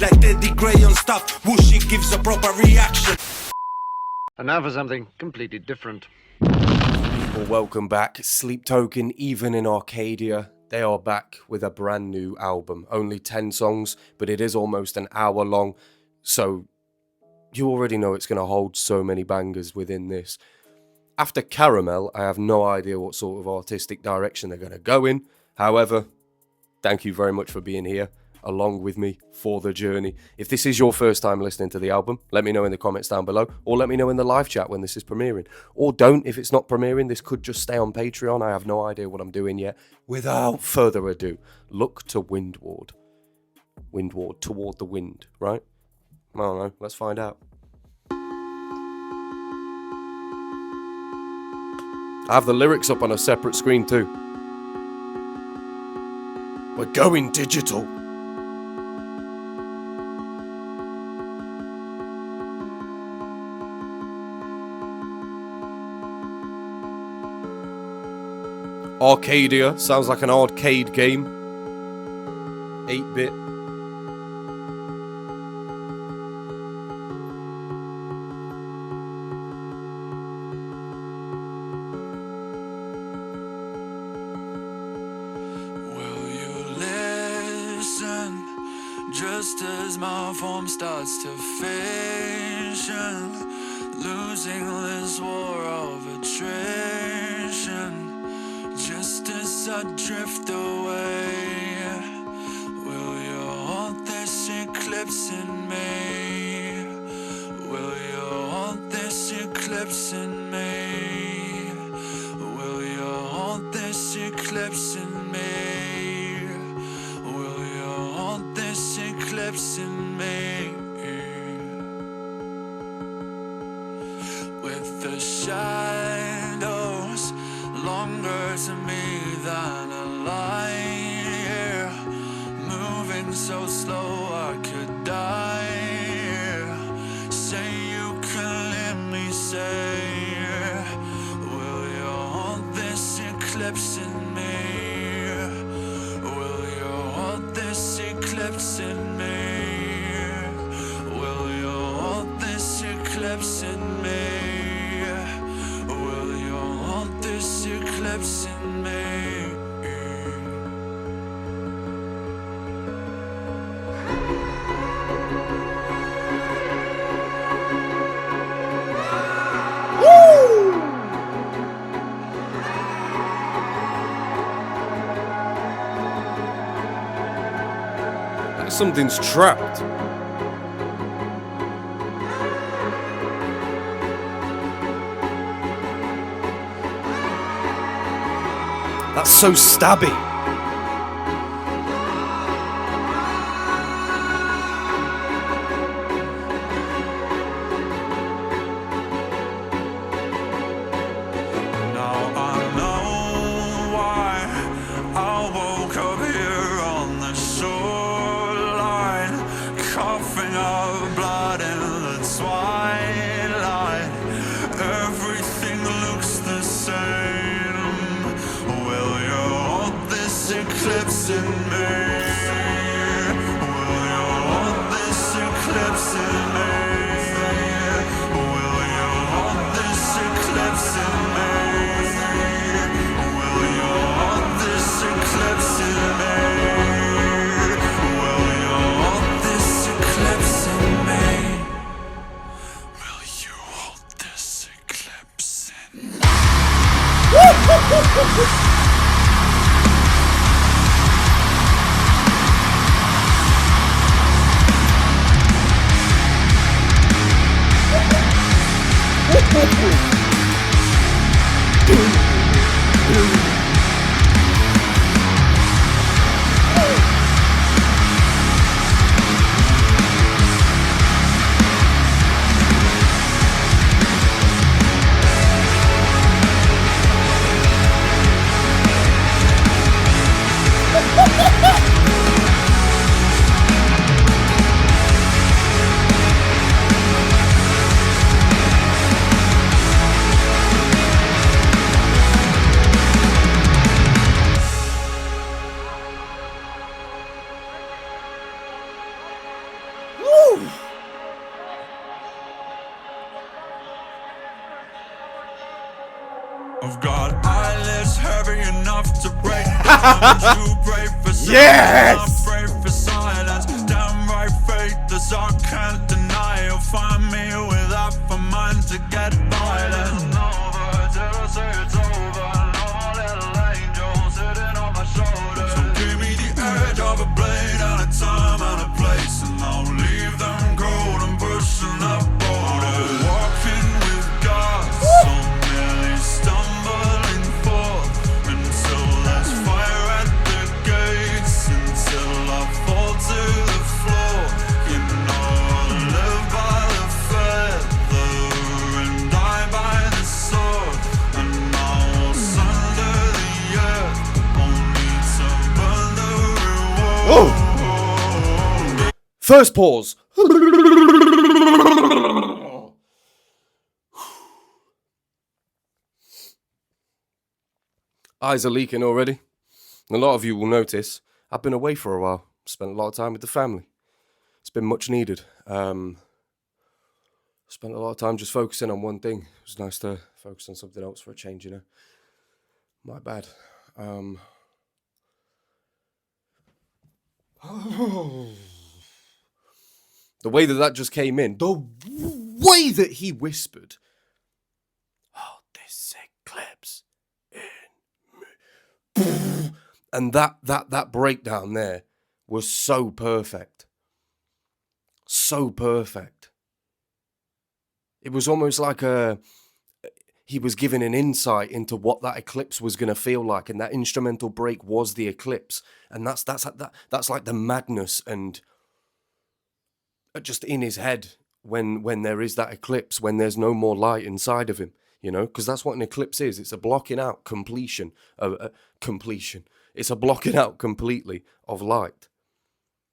Like geddytrey on stuff, whooshy gives a proper reaction. And now for something completely different. Well, welcome back. Sleep Token, even in Arcadia, they are back with a brand new album. Only 10 songs, but it is almost an hour long, so you already know it's going to hold so many bangers within this. After Caramel, I have no idea what sort of artistic direction they're going to go in. However, thank you very much for being here along with me for the journey. If this is your first time listening to the album, let me know in the comments down below, or let me know in the live chat when this is premiering. Or don't, if it's not premiering. This could just stay on Patreon. I have no idea what I'm doing yet. Without further ado, look to Windward. Windward, toward the wind, right? I don't know, let's find out. I have the lyrics up on a separate screen too. We're going digital. Arcadia sounds like an arcade game. 8-bit. Will you listen just as my form starts to fission, losing this war of attrition? Just as I drift away, will you hold this eclipse in me? Will you hold this eclipse in me? Will you hold this eclipse in me? Will you hold this eclipse in me? With the shadows longer to me than a light, yeah. Moving so slow I could die, yeah. Say you can let me say, yeah. Will you hold this eclipse in me? Will you hold this eclipse in me? Will you hold this eclipse in me? This eclipse in me. Like something's trapped. That's so stabby. Now I know why I woke up here on the shoreline, coughing up blood in the twilight. Everything looks the same. Will you hold this eclipse in me? Will you hold this eclipse in me? Will you hold this eclipse in me? Will you hold this eclipse in me? Will you hold this eclipse in me? Will you hold this eclipse in me? I've got eyelids heavy enough to break diamonds. You pray for sound, Yes! I pray for silence. Downright faithless, I can't deny. You'll find me with half a mind to get violent. It's over till I say it's over. No more little angels sitting on my shoulder. So give me the edge of a blade and a time and a place, and I'll leave them cold and pushing up borders. Walking with God, so nearly stumbling forth until there's fire at the gates, until I fall to the floor. You know I live by the feather and die by the sword, and I waltz under the earth only to burn the reward. Oh! First pause. Eyes are leaking already. A lot of you will notice I've been away for a while. Spent a lot of time with the family. It's been much needed. Spent a lot of time just focusing on one thing. It was nice to focus on something else for a change, you know. My bad. The way that just came in, the way that he whispered, "Oh, this eclipse in me," and that breakdown there was so perfect, so perfect. It was almost like he was giving an insight into what that eclipse was going to feel like, and that instrumental break was the eclipse, and that's like the madness and just in his head when there is that eclipse, when there's no more light inside of him, you know, because that's what an eclipse is. It's a blocking out completion. It's a blocking out completely of light.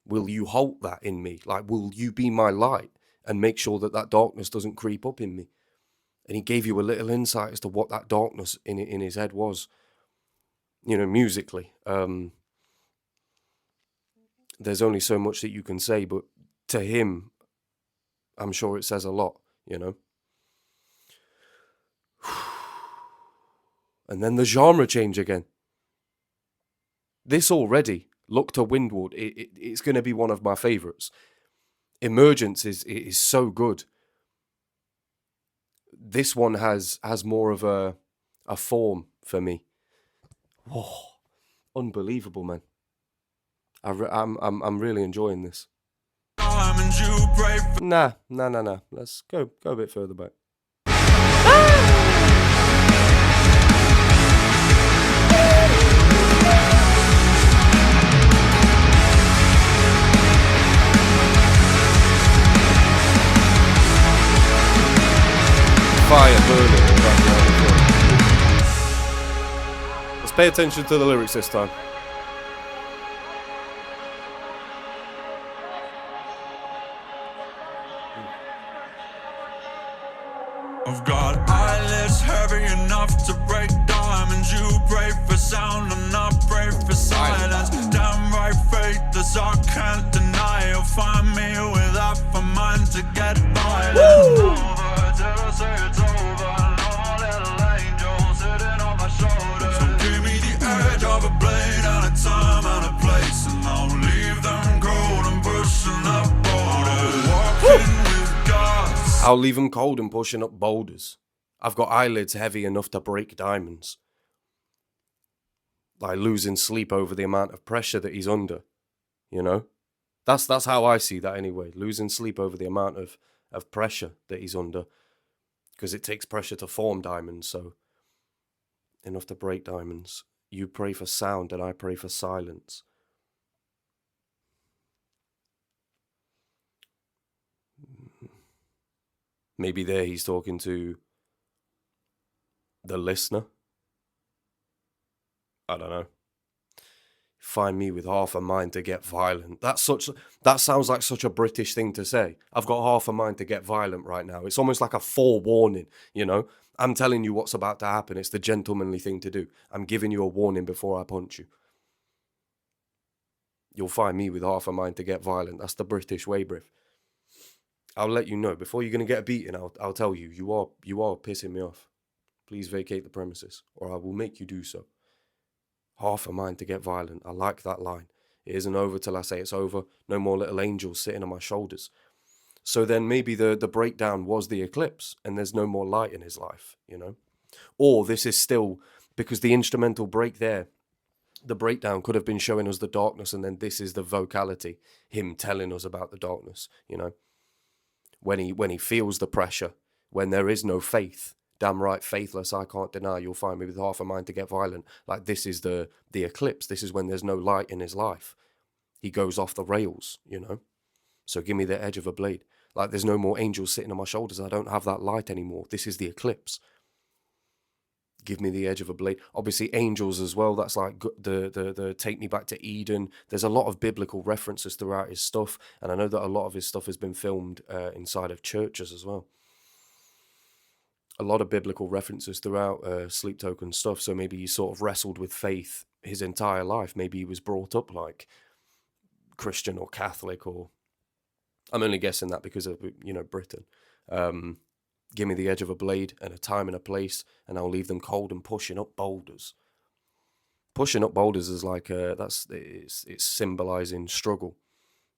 Will you halt that in me? Like, will you be my light and make sure that that darkness doesn't creep up in me? And he gave you a little insight as to what that darkness in his head was, you know, musically. There's only so much that you can say, but to him, I'm sure it says a lot, you know. And then the genre change again. This already, look to Windward, it's going to be one of my favourites. Emergence is so good. This one has more of a form for me. Whoa, unbelievable, man. I'm really enjoying this. Nah. Let's go a bit further back. Fire burning in the background as well. Let's pay attention to the lyrics this time. I've got eyelids heavy enough to break diamonds. You pray for sound and I pray for silence. Downright faithless, I can't deny. You'll find me with half a mind to get violent. Over till I say it's over. No more little angels sitting on my shoulder. So give me the edge of a blade and a time and a place, and I'll leave them cold and pushing up borders. Walking with God. I'll leave him cold and pushing up boulders. I've got eyelids heavy enough to break diamonds. Like losing sleep over the amount of pressure that he's under. You know? That's how I see that anyway. Losing sleep over the amount of pressure that he's under. Because it takes pressure to form diamonds, so enough to break diamonds. You pray for sound and I pray for silence. Maybe there he's talking to the listener. I don't know. Find me with half a mind to get violent. That sounds like such a British thing to say. I've got half a mind to get violent right now. It's almost like a forewarning, you know. I'm telling you what's about to happen. It's the gentlemanly thing to do. I'm giving you a warning before I punch you. You'll find me with half a mind to get violent. That's the British way, bruv. I'll let you know before you're gonna get a beating. I'll tell you. You are pissing me off. Please vacate the premises, or I will make you do so. Half a mind to get violent. I like that line. It isn't over till I say it's over. No more little angels sitting on my shoulders. So then maybe the breakdown was the eclipse, and there's no more light in his life, you know? Or this is still, because the instrumental break there, the breakdown could have been showing us the darkness, and then this is the vocality, him telling us about the darkness, you know? When he feels the pressure, when there is no faith, damn right, faithless, I can't deny, you'll find me with half a mind to get violent. Like, this is the eclipse. This is when there's no light in his life. He goes off the rails, you know? So give me the edge of a blade. Like, there's no more angels sitting on my shoulders. I don't have that light anymore. This is the eclipse. Give me the edge of a blade. Obviously, angels as well. That's like the take me back to Eden. There's a lot of biblical references throughout his stuff. And I know that a lot of his stuff has been filmed inside of churches as well. A lot of biblical references throughout Sleep Token stuff. So maybe he sort of wrestled with faith his entire life. Maybe he was brought up like Christian or Catholic, or I'm only guessing that because of, you know, Britain. Give me the edge of a blade and a time and a place, and I'll leave them cold and pushing up boulders. Pushing up boulders is like it's symbolizing struggle,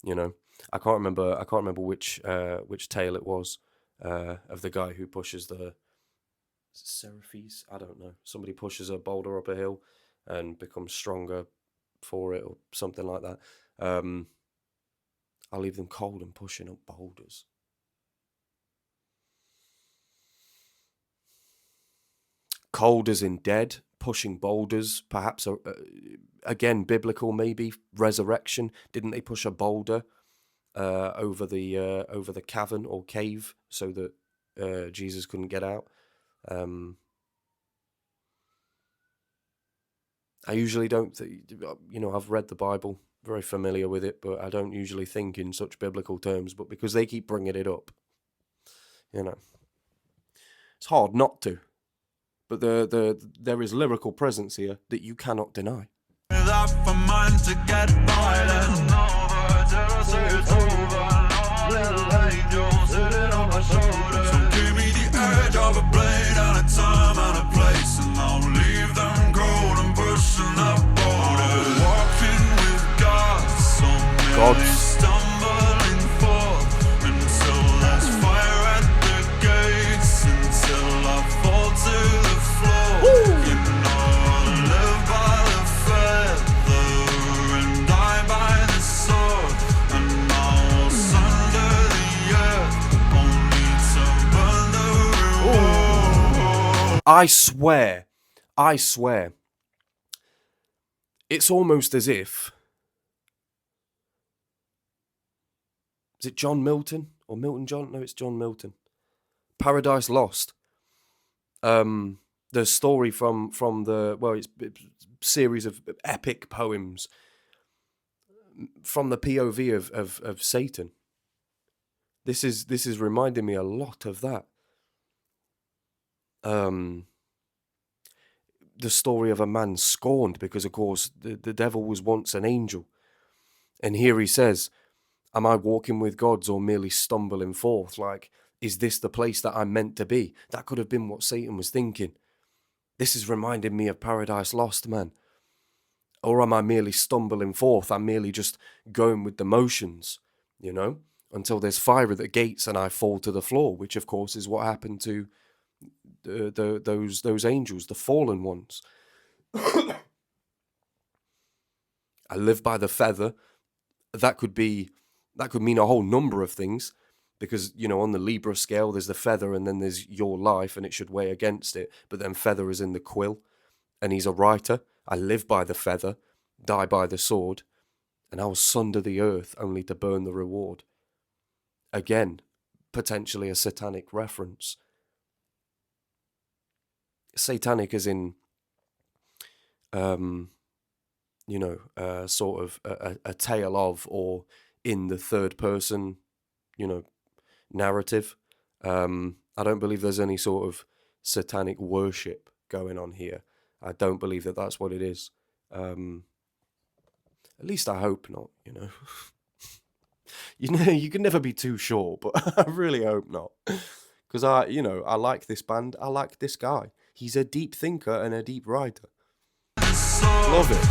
you know. I can't remember which tale it was of the guy who pushes the Seraphes. I don't know. Somebody pushes a boulder up a hill and becomes stronger for it, or something like that. I'll leave them cold and pushing up boulders. Cold as in dead, pushing boulders, perhaps, again, biblical maybe, resurrection. Didn't they push a boulder over the cavern or cave so that Jesus couldn't get out? I usually don't, you know, I've read the Bible, very familiar with it, but I don't usually think in such biblical terms, but because they keep bringing it up, you know, it's hard not to. But there is lyrical presence here that you cannot deny. Half a mind to get violent. So give me the edge of a blade and a time and a place, and I'll leave them cold and pushing up borders. Walking with God, so many stumbling forth until there's fire at the gates, until I fall to the floor. You know I live by the feather and die by the sword, and I will sunder the earth only to burn the reward. I swear, it's almost as if, is it John Milton or Milton John? No, it's John Milton. Paradise Lost. The story from the, well, it's a series of epic poems from the POV of Satan. This is reminding me a lot of that. The story of a man scorned because, of course, the devil was once an angel. And here he says, am I walking with gods or merely stumbling forth? Like, is this the place that I'm meant to be? That could have been what Satan was thinking. This is reminding me of Paradise Lost, man. Or am I merely stumbling forth? I'm merely just going with the motions, you know, until there's fire at the gates and I fall to the floor, which, of course, is what happened to those angels, the fallen ones. I live by the feather. That could mean a whole number of things, because, you know, on the Libra scale, there's the feather and then there's your life, and it should weigh against it. But then feather is in the quill, and he's a writer. I live by the feather, die by the sword, and I will sunder the earth only to burn the reward. Again, potentially a satanic reference. Satanic as in, sort of a tale of, or in the third person, you know, narrative. I don't believe there's any sort of satanic worship going on here. I don't believe that that's what it is. At least I hope not, you know. You know, you can never be too sure, but I really hope not. Because I like this band. I like this guy. He's a deep thinker and a deep writer. Love it.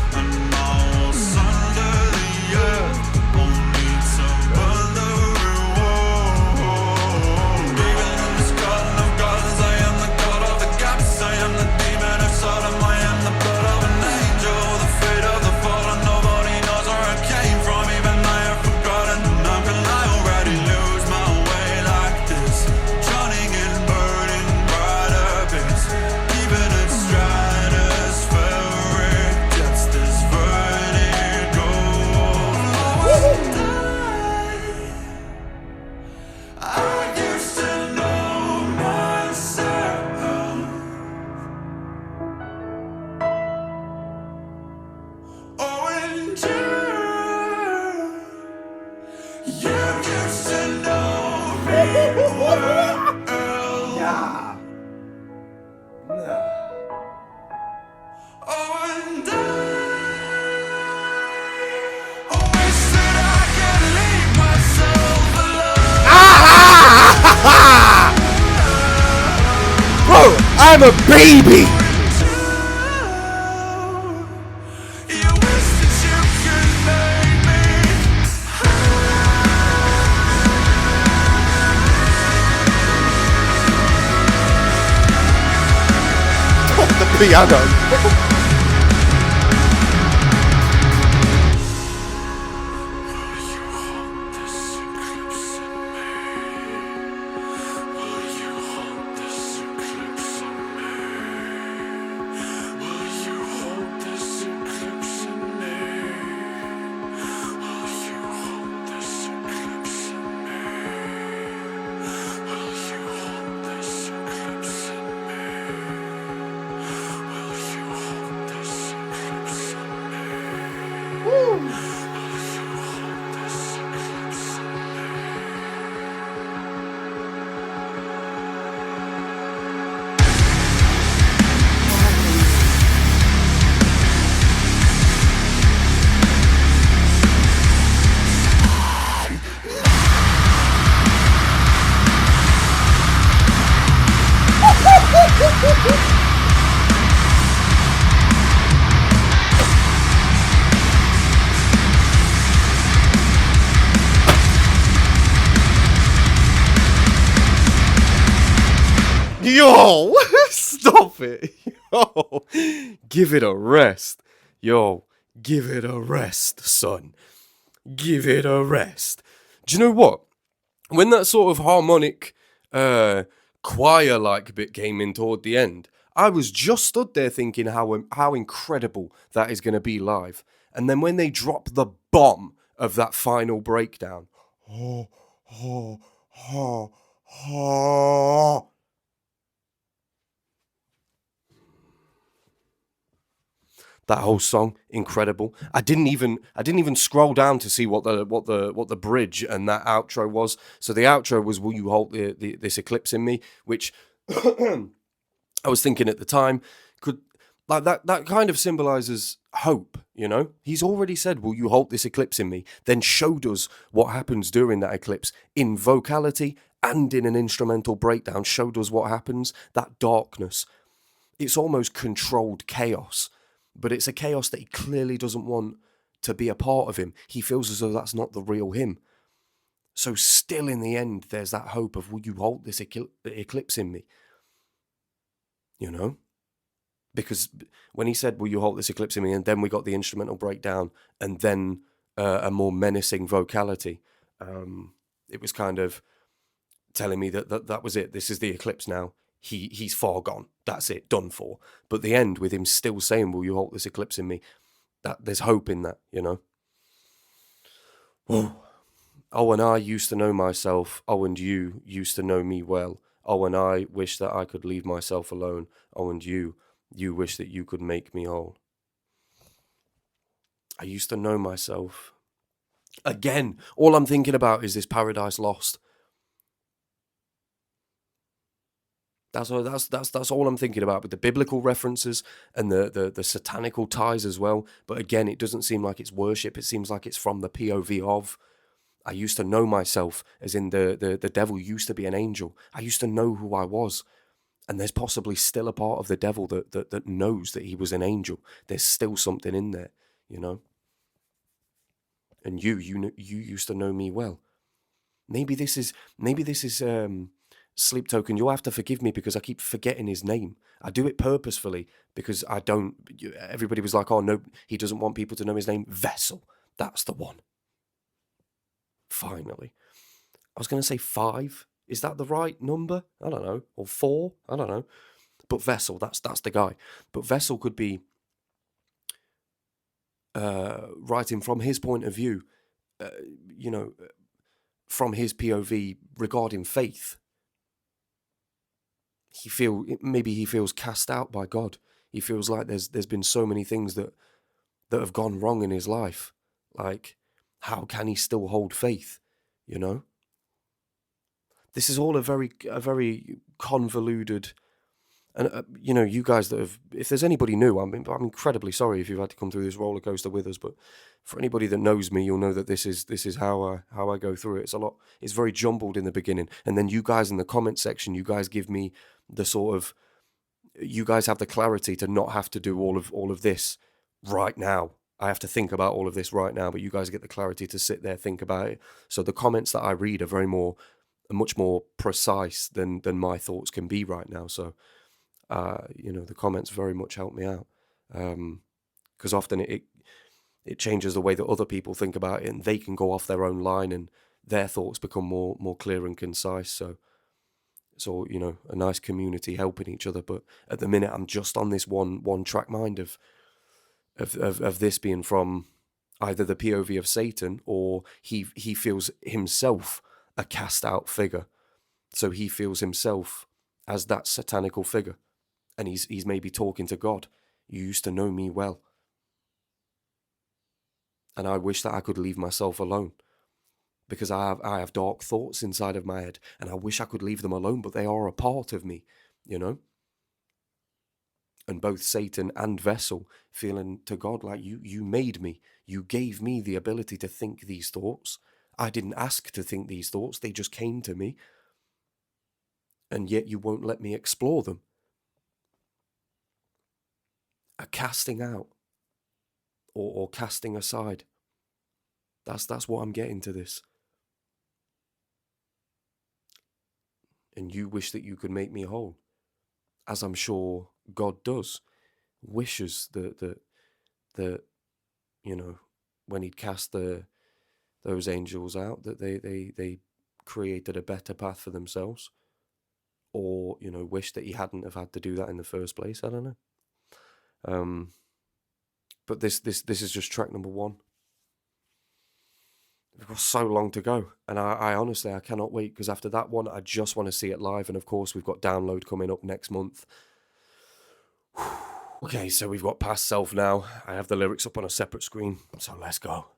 Bro, I'm a baby! The piano. Yo, stop it. Yo, give it a rest. Yo, give it a rest, son. Give it a rest. Do you know what? When that sort of harmonic, choir-like bit came in toward the end, I was just stood there thinking how incredible that is going to be live. And then when they drop the bomb of that final breakdown, that whole song, incredible. I didn't even scroll down to see what the bridge and that outro was. So the outro was "Will you halt this eclipse in me?" which I was thinking at the time could like that kind of symbolizes hope. You know, he's already said, "Will you halt this eclipse in me?" Then showed us what happens during that eclipse in vocality and in an instrumental breakdown. Showed us what happens. That darkness. It's almost controlled chaos. But it's a chaos that he clearly doesn't want to be a part of him. He feels as though that's not the real him. So still in the end, there's that hope of, will you halt this eclipse in me? You know? Because when he said, will you halt this eclipse in me? And then we got the instrumental breakdown and then a more menacing vocality. It was kind of telling me that was it. This is the eclipse now. He's far gone. That's it, done for. But the end with him still saying, will you halt this eclipse in me? That there's hope in that, you know? Whoa. Oh, and I used to know myself. Oh, and you used to know me well. Oh, and I wish that I could leave myself alone. Oh, and you wish that you could make me whole. I used to know myself. Again, all I'm thinking about is this Paradise Lost. That's all I'm thinking about with the biblical references and the satanical ties as well. But again, it doesn't seem like it's worship. It seems like it's from the POV of, I used to know myself, as in the devil used to be an angel. I used to know who I was. And there's possibly still a part of the devil that knows that he was an angel. There's still something in there, you know. And you used to know me well. Maybe this is Sleep Token. You'll have to forgive me because I keep forgetting his name. I do it purposefully because I don't. Everybody was like, "Oh no, he doesn't want people to know his name." Vessel, that's the one. Finally, I was going to say 5. Is that the right number? I don't know. Or 4? I don't know. But Vessel, that's the guy. But Vessel could be writing from his point of view, you know, from his POV regarding faith. Maybe he feels cast out by God. He feels like there's been so many things that have gone wrong in his life. Like, how can he still hold faith? You know? This is all a very convoluted, and you know, you guys that have, if there's anybody new, I'm incredibly sorry if you've had to come through this roller coaster with us. But for anybody that knows me, you'll know that this is how I go through it. It's very jumbled in the beginning, and then you guys in the comment section, you guys give me the sort of, you guys have the clarity to not have to do all of this right now. I have to think about all of this right now, but you guys get the clarity to sit there, think about it. So the comments that I read are much more precise than my thoughts can be right now. So, you know, the comments very much help me out, because often it changes the way that other people think about it, and they can go off their own line, and their thoughts become more clear and concise. So it's all, you know, a nice community helping each other. But at the minute, I'm just on this one track mind of this being from either the POV of Satan, or he feels himself a cast out figure. So he feels himself as that satanical figure, and he's maybe talking to God. You used to know me well, and I wish that I could leave myself alone, because I have dark thoughts inside of my head, and I wish I could leave them alone, but they are a part of me, you know. And both Satan and Vessel feeling to God like, you made me, you gave me the ability to think these thoughts. I didn't ask to think these thoughts, they just came to me. And yet you won't let me explore them. A casting out, or casting aside. That's what I'm getting to this. And you wish that you could make me whole, as I'm sure God does. Wishes that you know, when he'd cast those angels out, that they created a better path for themselves, or, you know, wish that he hadn't have had to do that in the first place. I don't know. But this is just track number 1. We've got so long to go, and I honestly, I cannot wait, because after that one, I just want to see it live. And of course, we've got Download coming up next month. Okay, so we've got Past Self now. I have the lyrics up on a separate screen, so let's go.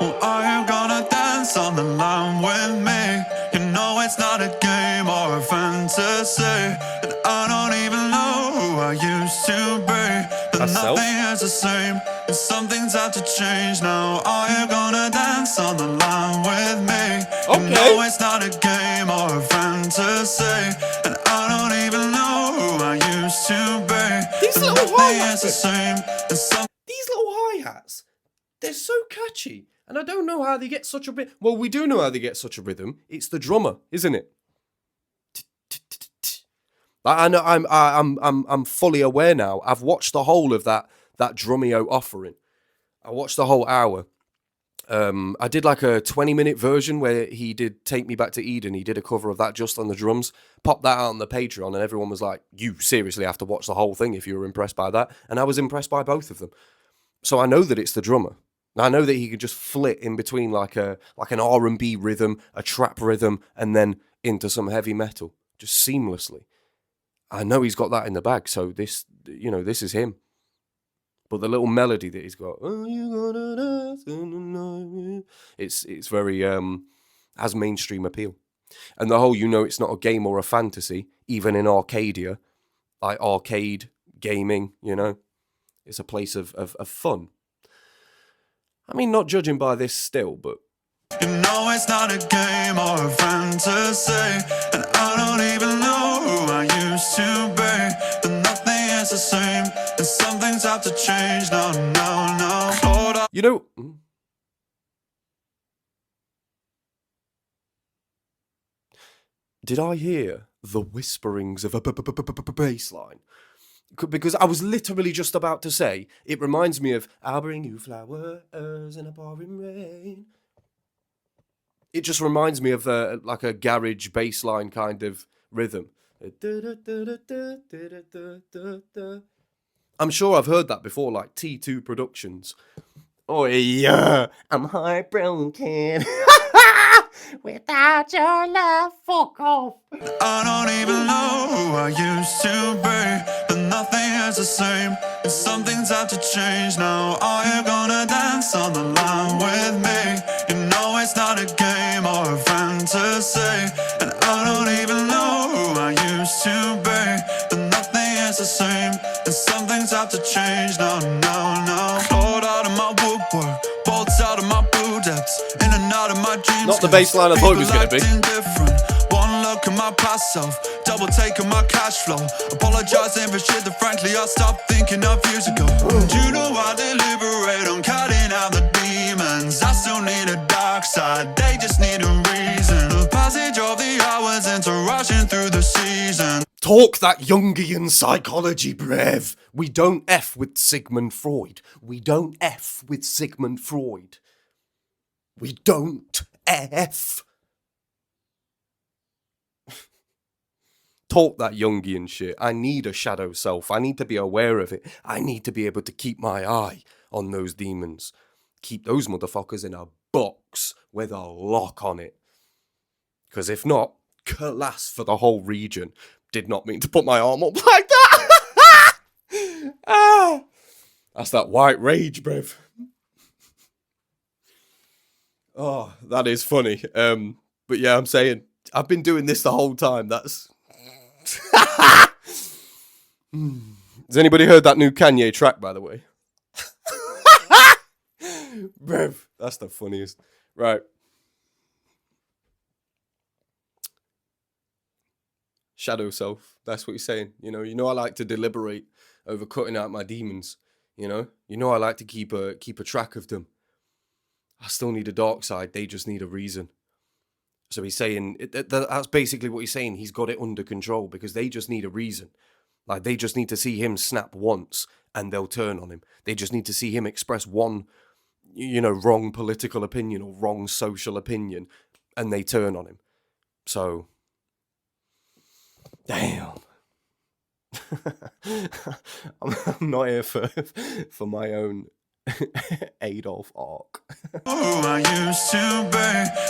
Well, are you gonna dance on the line with me? You know it's not a game or a fantasy, and I don't even know who I used to be. But nothing is the same, and some things have to change now. Are you gonna dance on the line with me? You know it's not a game or a fantasy, and I don't even know who I used to be. These little hi-hats, These little hi-hats, they're so catchy. And I don't know how they get such a bit. Well, we do know how they get such a rhythm. It's the drummer, isn't it? I know. I'm fully aware now. I've watched the whole of that Drumeo offering. I watched the whole hour. I did like a 20-minute version where he did Take Me Back to Eden. He did a cover of that just on the drums. Popped that out on the Patreon, and everyone was like, "You seriously have to watch the whole thing if you were impressed by that." And I was impressed by both of them. So I know that it's the drummer. I know that he could just flit in between like an R&B rhythm, a trap rhythm, and then into some heavy metal, just seamlessly. I know he's got that in the bag, so this is him. But the little melody that he's got, "Oh, you gonna dance in the night," it's very has mainstream appeal. And the whole, it's not a game or a fantasy, even in Arcadia, like arcade gaming, you know. It's a place of fun. I mean, not judging by this still, but... You know it's not a game or a fantasy, and I don't even know who I used to be, but nothing is the same, and some things have to change. No, no, no. Lord, You know... Did I hear the whisperings of a bass line? Because I was literally just about to say, it reminds me of I'll bring you flowers in a pouring rain. It just reminds me of like a garage bass line kind of rhythm. I'm sure I've heard that before, like T2 Productions. Oh yeah, I'm heartbroken. Without your love, fuck off. I don't even know who I used to be, but nothing is the same, and some things have to change now. Are you gonna dance on the line with me? You know it's not a game or a fantasy, and I don't even know who I used to be, but nothing is the same, and some things have to change now, no, no. Lord, out of my woodwork, bolts out of my blue depths, in and out of my dreams. Not the bass line I thought it was going to be. One look at my past self, double taking my cash flow, apologizing for shit that frankly I stopped thinking of years ago. Do you know I deliberate on cutting out the demons? I still need a dark side, they just need a reason. The passage of the hours into rushing through the season. Talk that Jungian psychology, brev. We don't F with Sigmund Freud. We don't F with Sigmund Freud. We don't F. Talk that Jungian shit. I need a shadow self. I need to be aware of it. I need to be able to keep my eye on those demons. Keep those motherfuckers in a box with a lock on it. Because if not, class for the whole region. Did not mean to put my arm up like that. Ah, that's that white rage, bruv. Oh, that is funny. But yeah, I'm saying, I've been doing this the whole time. That's... Has anybody heard that new Kanye track, by the way? Bruv, that's the funniest. Right. Shadow self. That's what he's saying. You know I like to deliberate over cutting out my demons. You know I like to keep a track of them. I still need a dark side. They just need a reason. So he's saying that's basically what he's saying. He's got it under control because they just need a reason. Like they just need to see him snap once and they'll turn on him. They just need to see him express one, wrong political opinion or wrong social opinion, and they turn on him. So. Damn. I'm not here for my own Adolf arc. I used to be,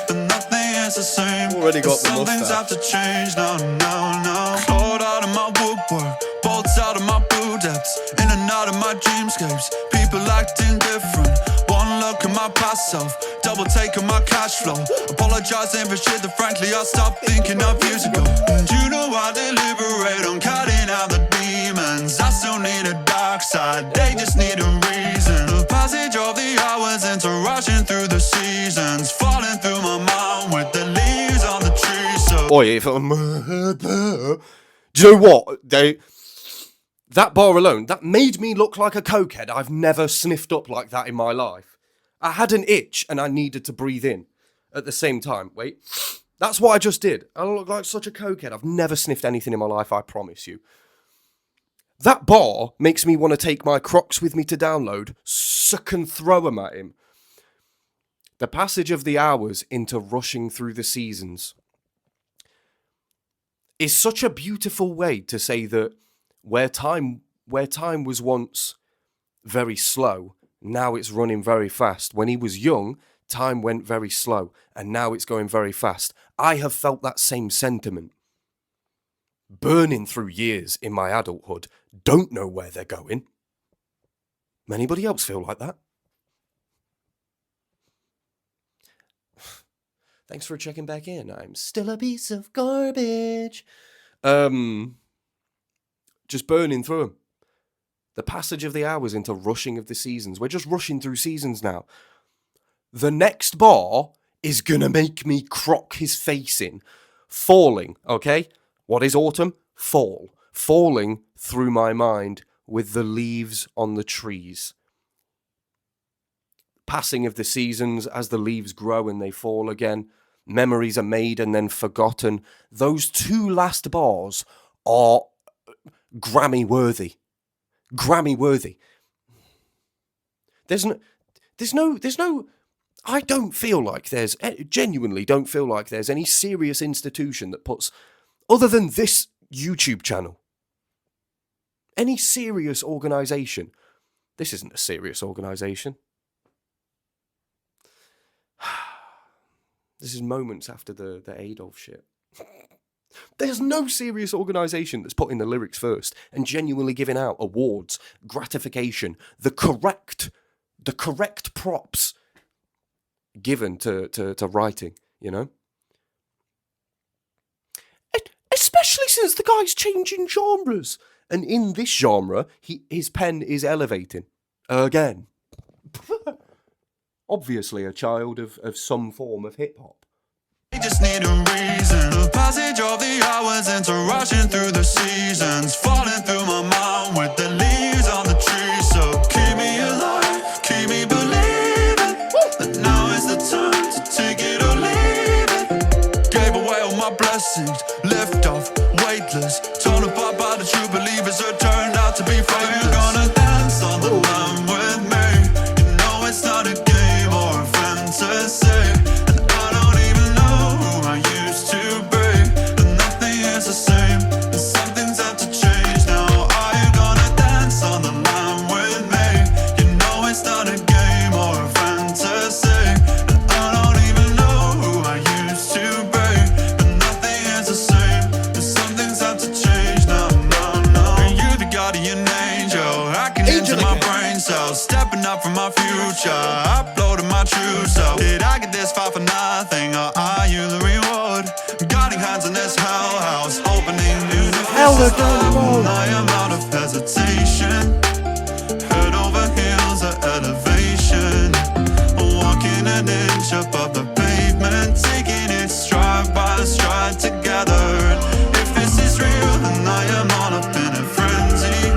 but nothing is the same. Already got the some things have mustache. to change, no, no, no. Clawed out of my woodwork, bolts out of my blue depths, in and out of my dreamscapes. People acting different. One look at my past self, double taking my cash flow, apologizing for shit that frankly I stopped thinking of years ago. And you know I deliberate on cutting out the demons. I still need a dark side, they just need a reason. The passage of the hours into rushing through the seasons, falling through my mind with the leaves on the trees. So Oi, if I'm do you know what? That bar alone, that made me look like a cokehead. I've never sniffed up like that in my life. I had an itch and I needed to breathe in at the same time. Wait, that's what I just did. I look like such a cokehead. I've never sniffed anything in my life, I promise you. That bar makes me want to take my Crocs with me to download, suck and throw them at him. The passage of the hours into rushing through the seasons is such a beautiful way to say that where time was once very slow, now it's running very fast. When he was young, time went very slow, and now it's going very fast. I have felt that same sentiment. Burning through years in my adulthood, don't know where they're going. Anybody else feel like that? Thanks for checking back in. I'm still a piece of garbage. just burning through them. The passage of the hours into rushing of the seasons. We're just rushing through seasons now. The next bar is gonna make me crock his face in. Falling, okay? What is autumn? Fall. Falling through my mind with the leaves on the trees. Passing of the seasons as the leaves grow and they fall again. Memories are made and then forgotten. Those two last bars are Grammy worthy. Grammy worthy. There's no, I don't feel like genuinely don't feel like there's any serious institution that puts, other than this YouTube channel, any serious organisation. This isn't a serious organisation. This is moments after the Adolf shit. There's no serious organisation that's putting the lyrics first and genuinely giving out awards, gratification, the correct props given to writing, you know? Especially since the guy's changing genres. And in this genre, his pen is elevating. Again. Obviously a child of some form of hip-hop. We just need a reason. The passage of the hours into rushing through the seasons, falling through my mind with the leaves on the tree. So keep me alive, keep me believing that now is the time to take it or leave it. Gave away all my blessings, left off weightless, torn apart by the true believers who turned out to be faithless. You're gonna dance on the line with me. You know it's not a game or a fantasy. Stepping up from my future, uploading my true self. Did I get this far for nothing, or are you the reward? Guiding hands in this hell house, opening new defenses. I am out of hesitation, head over heels of elevation, walking an inch above the pavement, taking it stride by stride together. If this is real, then I am all up in a frenzy,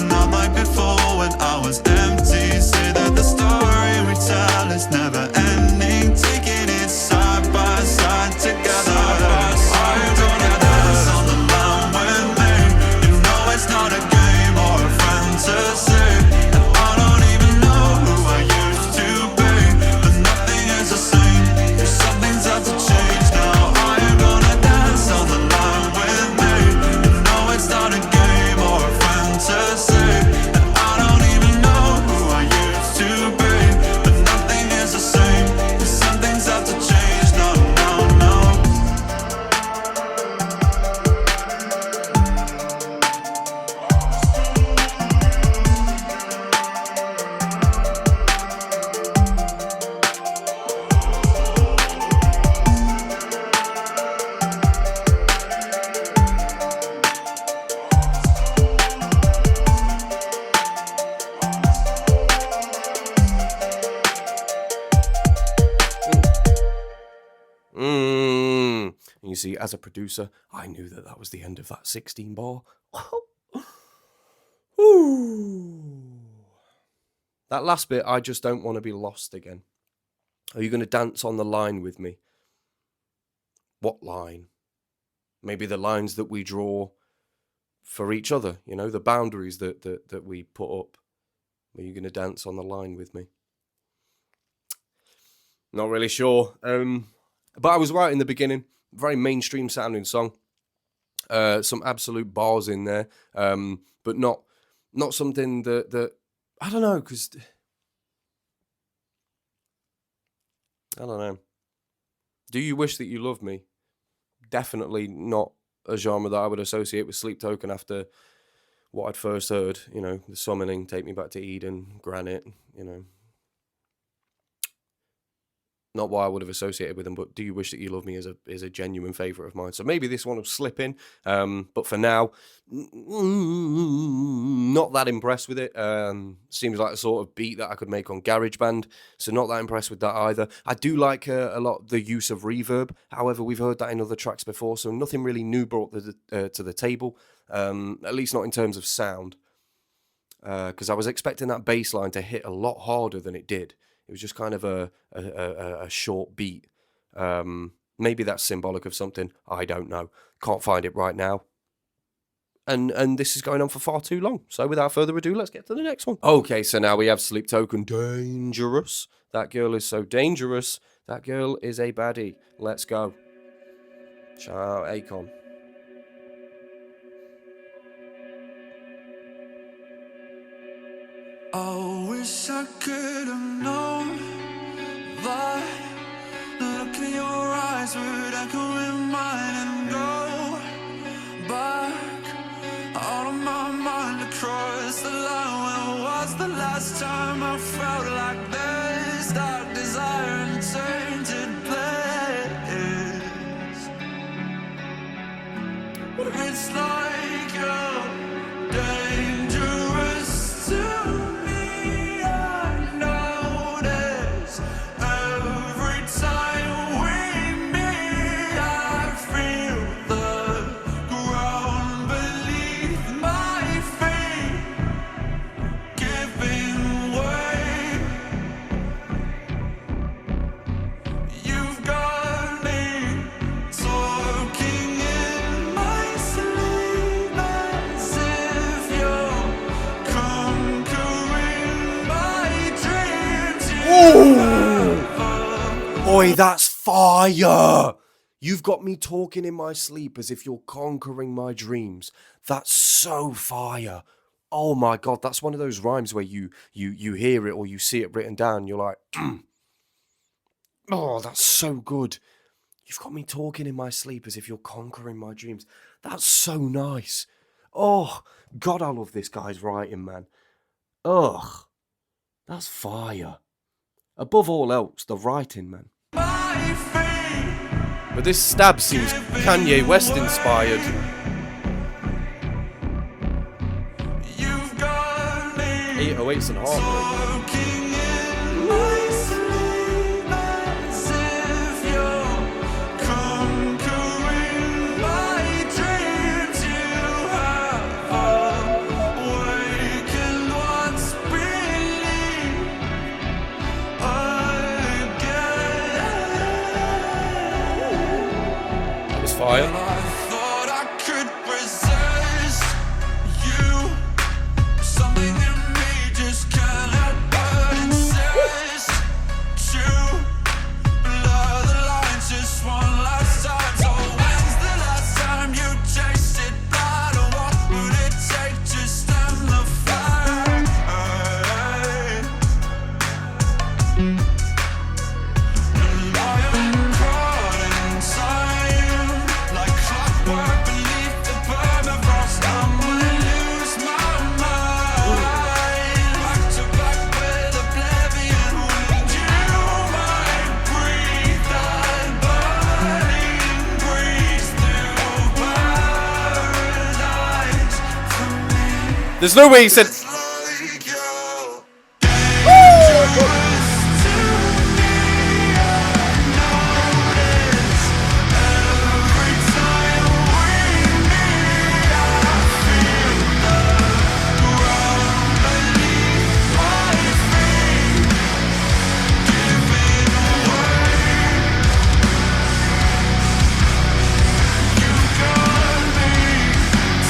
not like before when I was empty. Say that the story we tell is never ending, taking it side by side together. I'm gonna dance on the line with me. You know it's not a game or a fantasy, and I don't even know who I used to be, but nothing is the same. Something's out to change now. I'm gonna dance on the line with me. You know it's not a game or a fantasy. You see, as a producer, I knew that was the end of that 16 bar. That last bit, I just don't want to be lost again. Are you going to dance on the line with me? What line? Maybe the lines that we draw for each other, you know, the boundaries that we put up. Are you going to dance on the line with me? Not really sure. But I was right in the beginning. Very mainstream sounding song. Some absolute bars in there. But not something that I don't know, because I don't know. Do you wish that you loved me? Definitely not a genre that I would associate with Sleep Token after what I'd first heard. You know, the summoning, Take Me Back to Eden, Granite, you know. Not why I would have associated with them, but Do You Wish That You Love Me is a genuine favourite of mine. So maybe this one will slip in. But for now, not that impressed with it. Seems like a sort of beat that I could make on GarageBand. So not that impressed with that either. I do like a lot the use of reverb. However, we've heard that in other tracks before. So nothing really new brought to the table. At least not in terms of sound. Because I was expecting that bass line to hit a lot harder than it did. It was just kind of a short beat. Maybe that's symbolic of something. I don't know. Can't find it right now. And this is going on for far too long. So without further ado, let's get to the next one. Okay, so now we have Sleep Token Dangerous. That girl is so dangerous. That girl is a baddie. Let's go. Shout out Akon. I wish I could have known that look in your eyes would echo in mine and go back out of my mind across the line. When was the last time I felt like this? Dark desire and tainted place. It's like you're dangerous to me. I notice every time we meet, I feel the ground beneath my feet giving way. You've got me talking in my sleep as if you're conquering my dreams. Oi, that's fire! You've got me talking in my sleep as if you're conquering my dreams. That's so fire. Oh my god, that's one of those rhymes where you hear it or you see it written down, you're like, oh, that's so good. You've got me talking in my sleep as if you're conquering my dreams. That's so nice. Oh, God, I love this guy's writing, man. Ugh, that's fire. Above all else, the writing, man. My feet But this stab seems Kanye West inspired. you've got me 808s and heartbreak. talking in my sleep as if you're conquering my dreams. You have awakened what's beneath again. That was fire. I thought I could resist you. Something in me just can't help but insist to blur the lines just one last time. So when's the last time you tasted blood? Or what would it take to stem the fire? And I am caught in time, like clockwork beneath the permafrost. I'm gonna lose my mind, back to back with oblivion. When you might breathe that burning breeze through paradise for me. There's no way he said. It's like you're dangerous to me. I notice every time we meet, I feel the ground beneath my feet giving way. You got me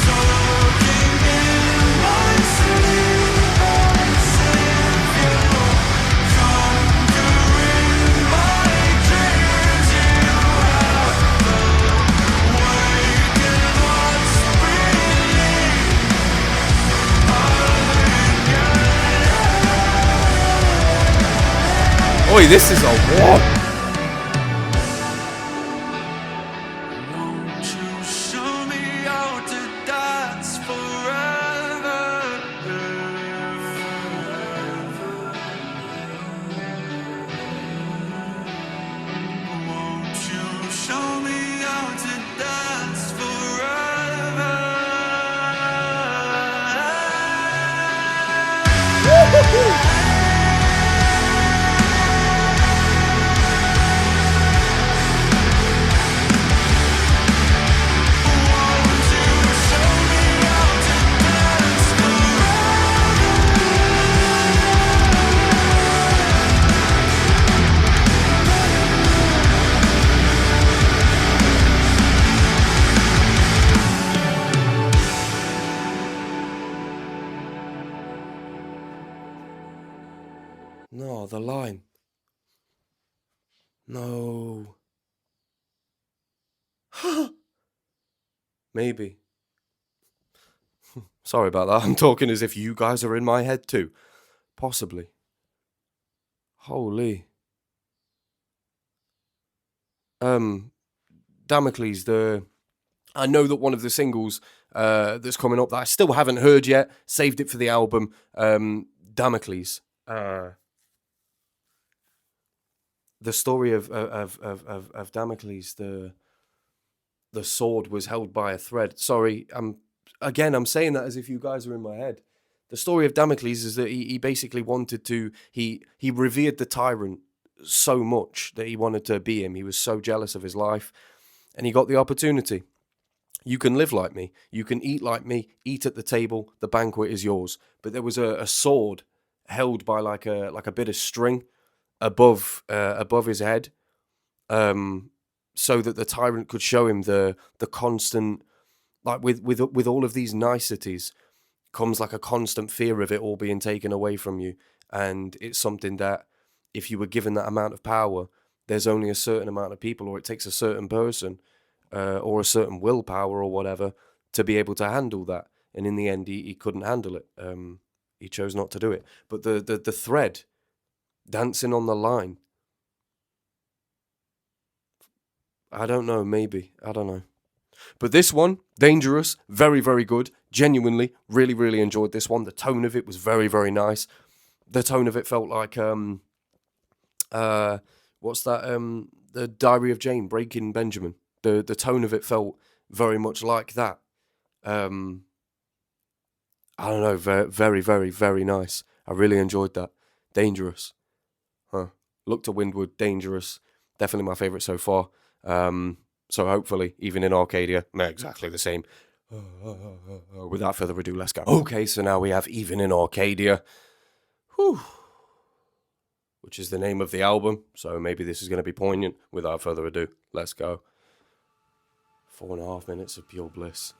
talking in my sleep as if you're conquering my dreams. You have awakened what's beneath. Oi, this is a what? Won't you show me how to dance forever? another line. No. Maybe. Sorry about that. I'm talking as if you guys are in my head too. Possibly. Holy. Damocles, I know that one of the singles that's coming up that I still haven't heard yet, saved it for the album, Damocles. The story of Damocles, the sword was held by a thread. Sorry, I'm saying that as if you guys are in my head. The story of Damocles is that he basically wanted to, he revered the tyrant so much that he wanted to be him. He was so jealous of his life, and he got the opportunity. You can live like me. You can eat like me. Eat at the table. The banquet is yours. But there was a sword held by like a bit of string above his head, so that the tyrant could show him the constant, like with all of these niceties comes like a constant fear of it all being taken away from you. And it's something that if you were given that amount of power, there's only a certain amount of people, or it takes a certain person or a certain willpower or whatever to be able to handle that. And in the end, he couldn't handle it. He chose not to do it. But the thread dancing on the line, I don't know, maybe. I don't know. But this one, Dangerous, very, very good. Genuinely, really, really enjoyed this one. The tone of it was very, very nice. The tone of it felt like, what's that? The Diary of Jane, Breaking Benjamin. The tone of it felt very much like that. I don't know, very, very, very nice. I really enjoyed that. Dangerous. Look to Windward, Dangerous. Definitely my favourite so far. So hopefully, even in Arcadia, exactly the same. Without further ado, let's go. Okay, so now we have Even in Arcadia. Whew. Which is the name of the album. So maybe this is going to be poignant. Without further ado, let's go. 4.5 minutes of pure bliss.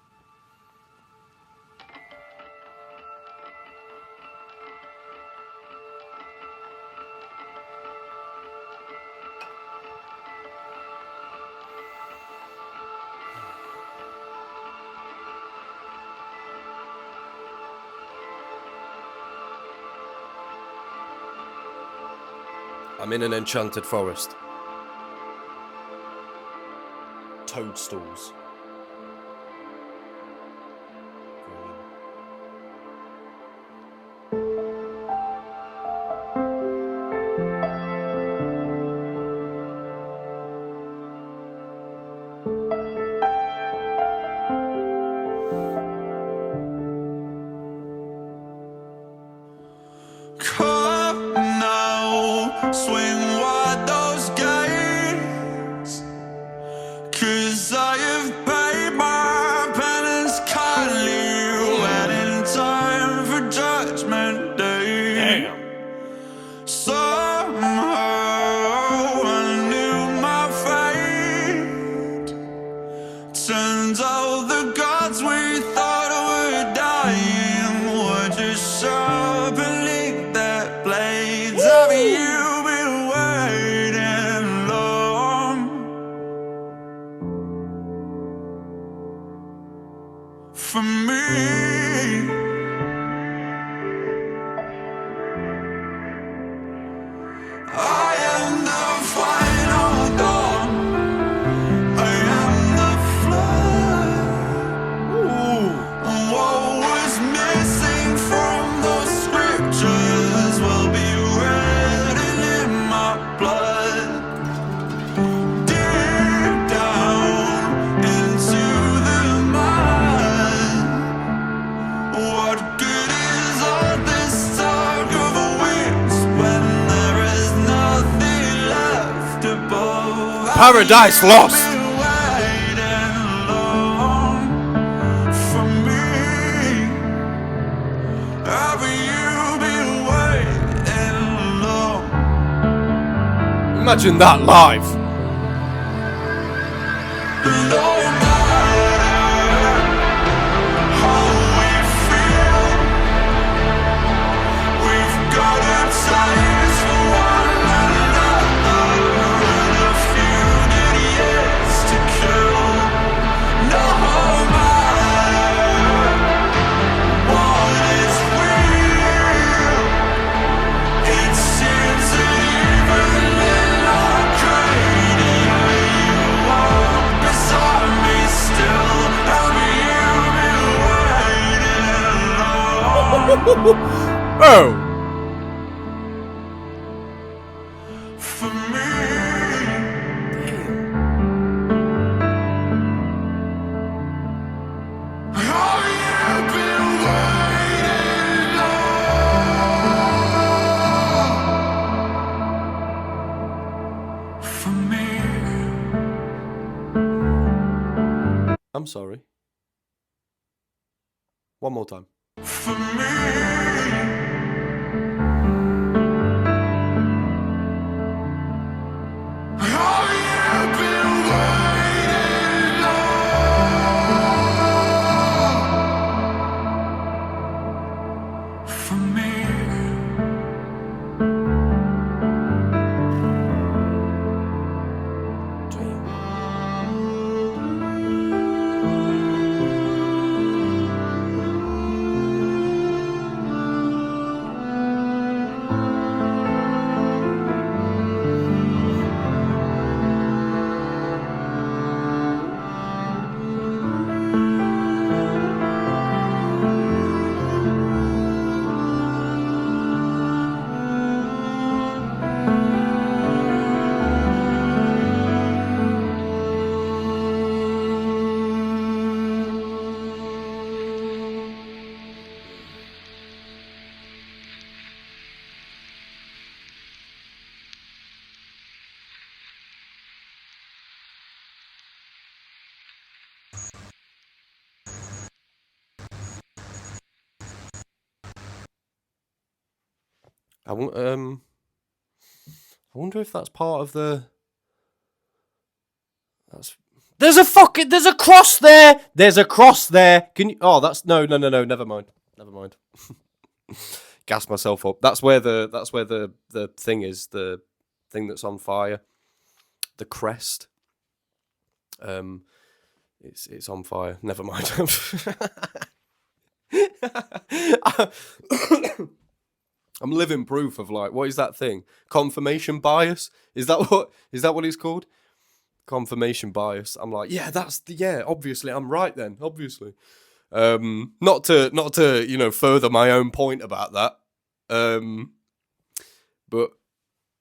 I'm in an enchanted forest. Toadstools. Come now, swing wide those gates, 'cause I have paid my penance kindly when in time for judgment day. Damn. Somehow I knew my fate. Turns out the gods we thought were dying were just sharpening their blades. Have you been waiting long for me? I am the final dawn. I am the flood. What was missing from those scriptures will be written in my blood. Deep down into the mud. What good is all this talk of wings when there is nothing left above? Paradise Lost. I've been waiting long for me. Have you been waiting long? Imagine that live. No matter how we feel, we've got a taste for what Oh! For me, all you've been waiting on. For me, I'm sorry. One more time. for me. All you've been waiting on. For me. I wonder if that's part of the. There's a cross there. There's a cross there. Can you? Oh, that's no. Never mind. Gas myself up. That's where the thing is. The thing that's on fire. The crest. It's on fire. Never mind. I'm living proof of, like, what is that thing? Confirmation bias? Is that what it's called? Confirmation bias. I'm like, yeah, obviously I'm right then, obviously. Not to further my own point about that. But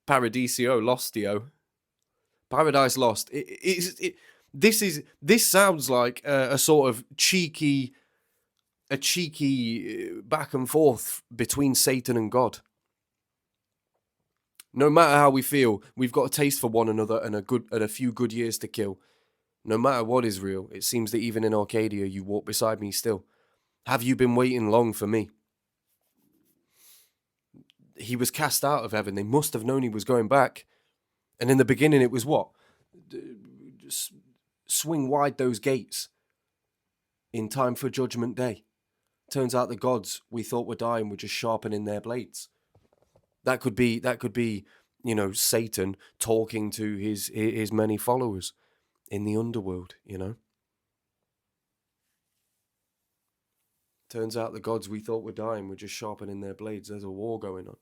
Paradisio Lostio. Paradise Lost. This sounds like a sort of cheeky back and forth between Satan and God. No matter how we feel, we've got a taste for one another and a few good years to kill. No matter what is real, it seems that even in Arcadia you walk beside me still. Have you been waiting long for me? He was cast out of heaven. They must have known he was going back. And in the beginning it was what? Just swing wide those gates in time for Judgment Day. Turns out the gods we thought were dying were just sharpening their blades. That could be, Satan talking to his many followers in the underworld, Turns out the gods we thought were dying were just sharpening their blades. There's a war going on.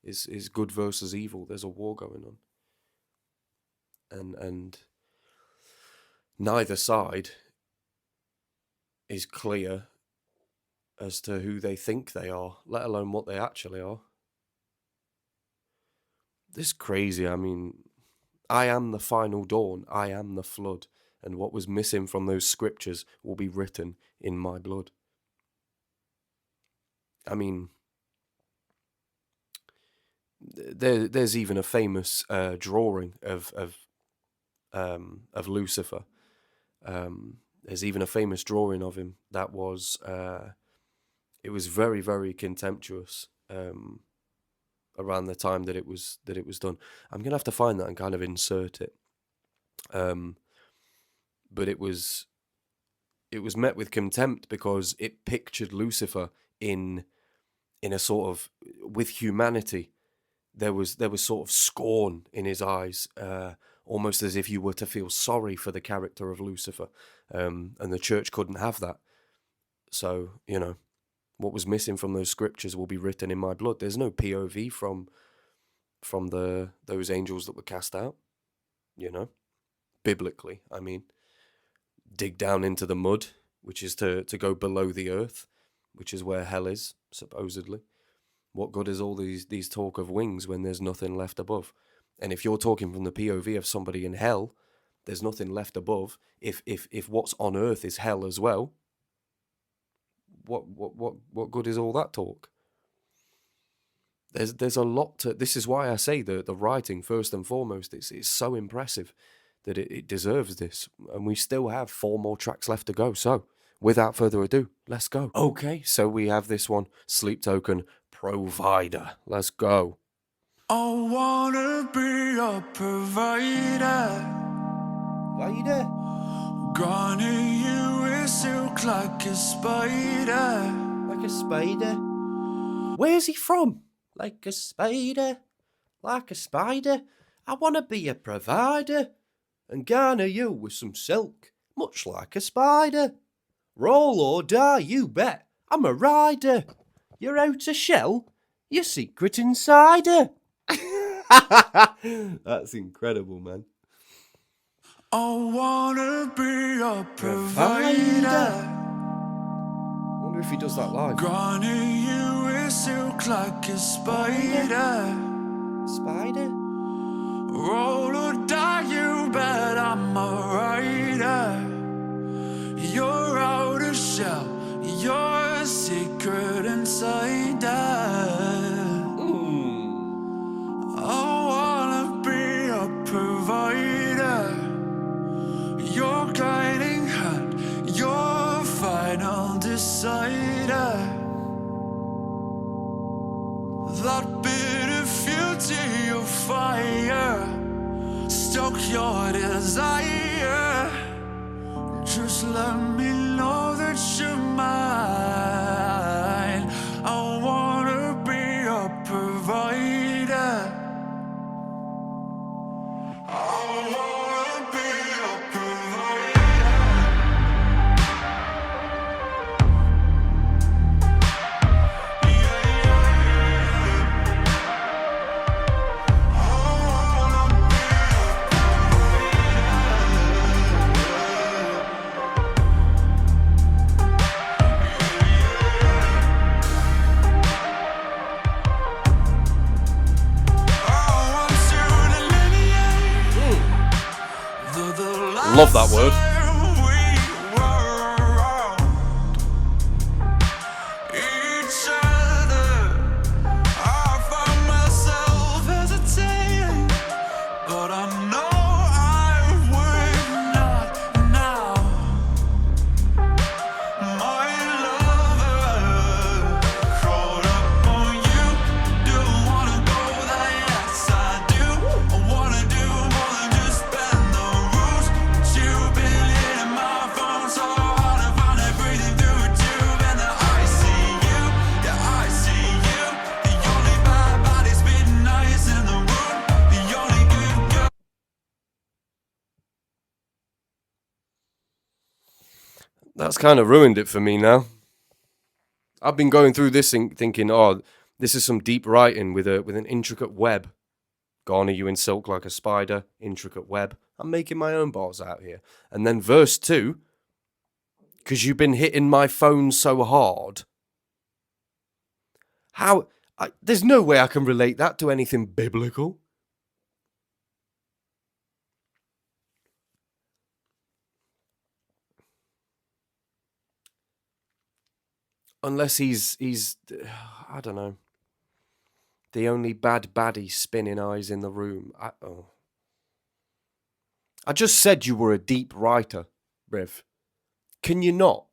Is good versus evil. There's a war going on. And neither side is clear as to who they think they are, let alone what they actually are. This is crazy. I mean, I am the final dawn. I am the flood. And what was missing from those scriptures will be written in my blood. I mean, there's even a famous drawing of Lucifer. There's even a famous drawing of him that was... it was very, very contemptuous around the time that it was done. I'm gonna have to find that and kind of insert it. But it was met with contempt because it pictured Lucifer in a sort of, with humanity. There was sort of scorn in his eyes, almost as if you were to feel sorry for the character of Lucifer, and the church couldn't have that. So what was missing from those scriptures will be written in my blood. There's no POV from those angels that were cast out, biblically. I mean, dig down into the mud, which is to go below the earth. which is where hell is, supposedly. What good is all these talk of wings when there's nothing left above? And if you're talking from the POV of somebody in hell, there's nothing left above. If what's on earth is hell as well, what good is all that talk? There's a lot to. This is why I say the writing, first and foremost, it's so impressive that it deserves this. And we still have 4 more tracks left to go. So without further ado, let's go. Okay, so we have this one, Sleep Token Provider. Let's go. I wanna be a provider. Provider? Garner you with silk like a spider. Like a spider? Where's he from? Like a spider? Like a spider? I wanna be a provider and garner you with some silk, much like a spider. Roll or die, you bet. I'm a rider. Your outer shell, your secret insider. That's incredible, man. I wanna be a provider. I wonder if he does that live. Garner you with silk like a spider. Spider? Roll or die, you bet I'm a rider. Your outer shell, your secret insider. I wanna be a provider. Your guiding hand, your final decider. That bit of fuel to your fire, stoke your desire. Just let me know that you're mine. I wanna be a provider. I wanna be a provider. Yeah, yeah. I wanna be a Love that word. That's kind of ruined it for me now. I've been going through this thinking, oh, this is some deep writing with an intricate web. Garner you in silk like a spider, intricate web. I'm making my own bars out here. And then verse 2, because you've been hitting my phone so hard. There's no way I can relate that to anything biblical. Unless he's I don't know, the only bad baddie spinning eyes in the room. I just said you were a deep writer, Riv. Can you not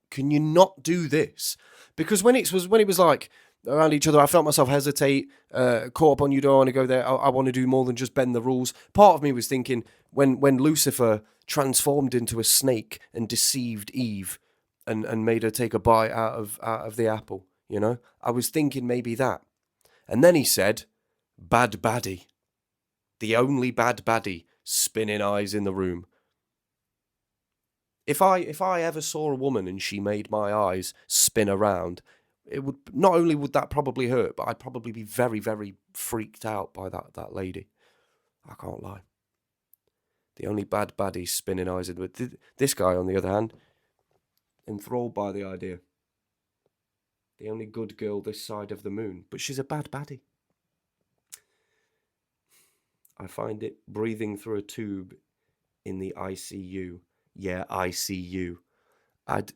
do this? Because when it was like around each other, I felt myself hesitate, caught up on you, don't want to go there. I want to do more than just bend the rules. Part of me was thinking when Lucifer transformed into a snake and deceived Eve, and made her take a bite out of the apple, you know? I was thinking maybe that. And then he said, bad baddie. The only bad baddie spinning eyes in the room. If I ever saw a woman and she made my eyes spin around, it would not only would that probably hurt, but I'd probably be very, very freaked out by that lady. I can't lie. The only bad baddie spinning eyes in the... This guy, on the other hand, enthralled by the idea. The only good girl this side of the moon. But she's a bad baddie. I find it breathing through a tube in the ICU. Yeah, ICU. I'm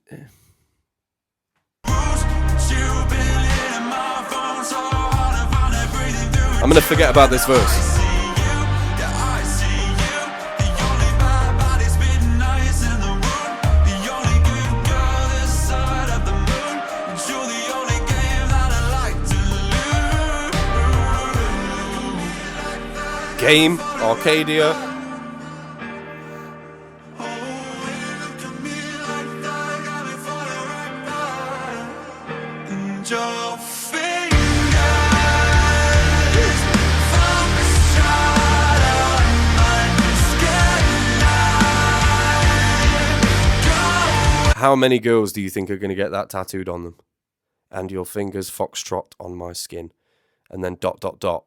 gonna forget about this verse. Game, Arcadia. How many girls do you think are going to get that tattooed on them? And your fingers foxtrot on my skin. And then ...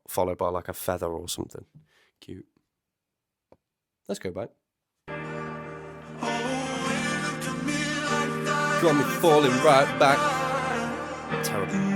followed by like a feather or something. Cute. Let's go back. Got me falling right back. Terrible.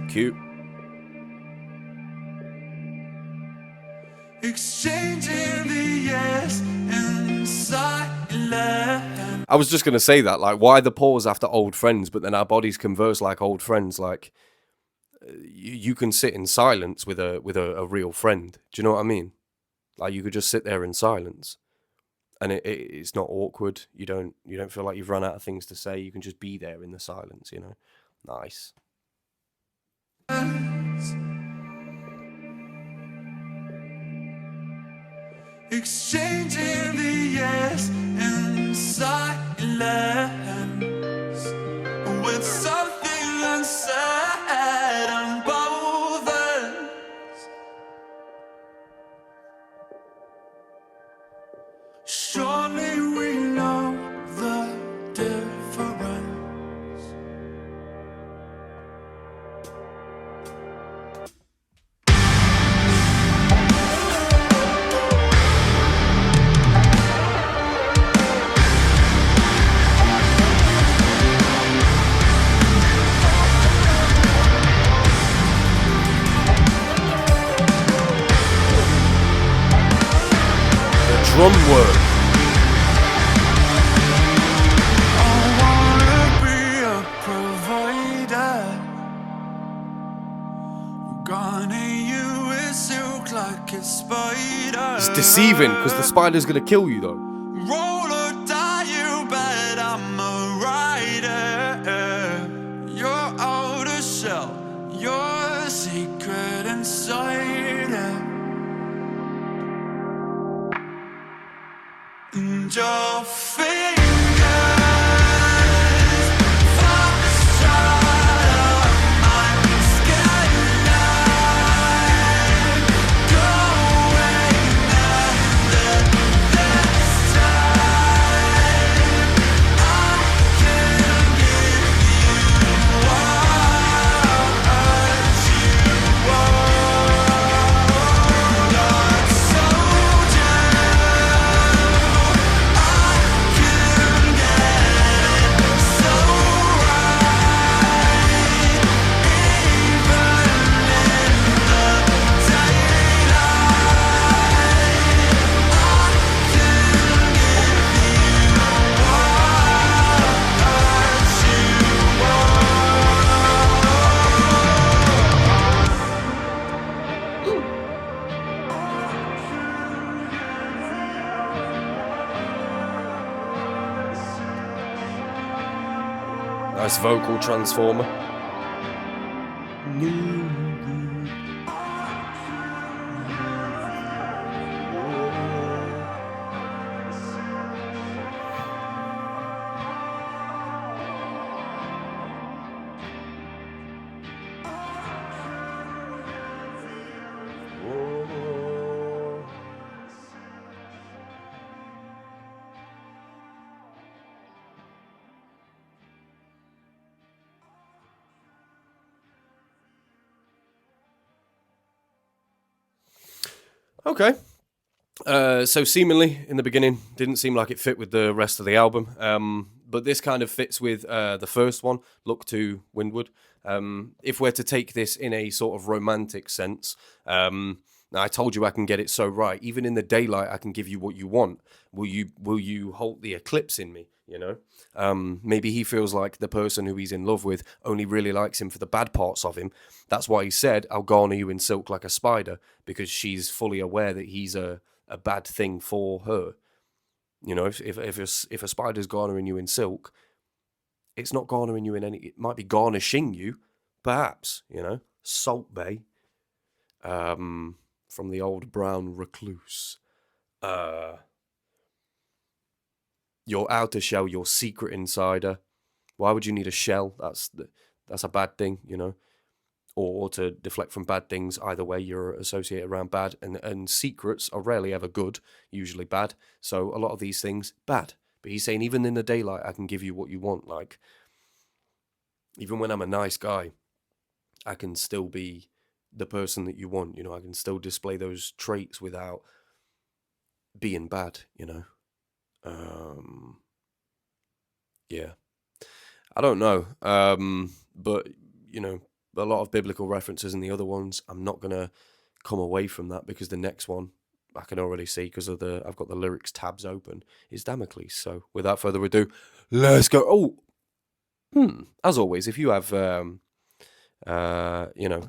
Cute. Exchanging the yes and silence. I was just going to say that, like, why the pause after old friends, but then our bodies converse like old friends. Like, you can sit in silence with a real friend. Do you know what I mean? Like, you could just sit there in silence, and it's not awkward. You don't feel like you've run out of things to say. You can just be there in the silence. You know, nice. Exchanging the yes and silence with something unsaid on both ends. Surely we know the difference. Drum work. I wanna be a provider. Garnet you with silk like a spider. It's deceiving because the spider's gonna kill you though. Roll or die, you bet I'm a rider. Your outer shell, your secret inside it. And your fingers foxtrot on my skyline. Go away now, this time I can give you what you want. Dark soldier, nice vocal transformer. Okay. So seemingly in the beginning didn't seem like it fit with the rest of the album, but this kind of fits with the first one, Look to Windward. If we're to take this in a sort of romantic sense, now I told you I can get it so right. Even in the daylight, I can give you what you want. Will you halt the eclipse in me? You know, maybe he feels like the person who he's in love with only really likes him for the bad parts of him. That's why he said, "I'll garner you in silk like a spider," because she's fully aware that he's a bad thing for her. You know, if a spider's garnering you in silk, it's not garnering you in any. It might be garnishing you, perhaps. You know, Salt Bay, from the old brown recluse. Your outer shell, your secret insider. Why would you need a shell? That's a bad thing, you know. Or to deflect from bad things. Either way, you're associated around bad, and secrets are rarely ever good, usually bad. So a lot of these things, bad. But he's saying even in the daylight, I can give you what you want. Like, even when I'm a nice guy, I can still be the person that you want. You know, I can still display those traits without being bad. You know, yeah. I don't know, but you know, a lot of biblical references in the other ones. I'm not gonna come away from that because the next one I can already see because of I've got the lyrics tabs open, is Damocles. So without further ado, let's go. As always, if you have you know,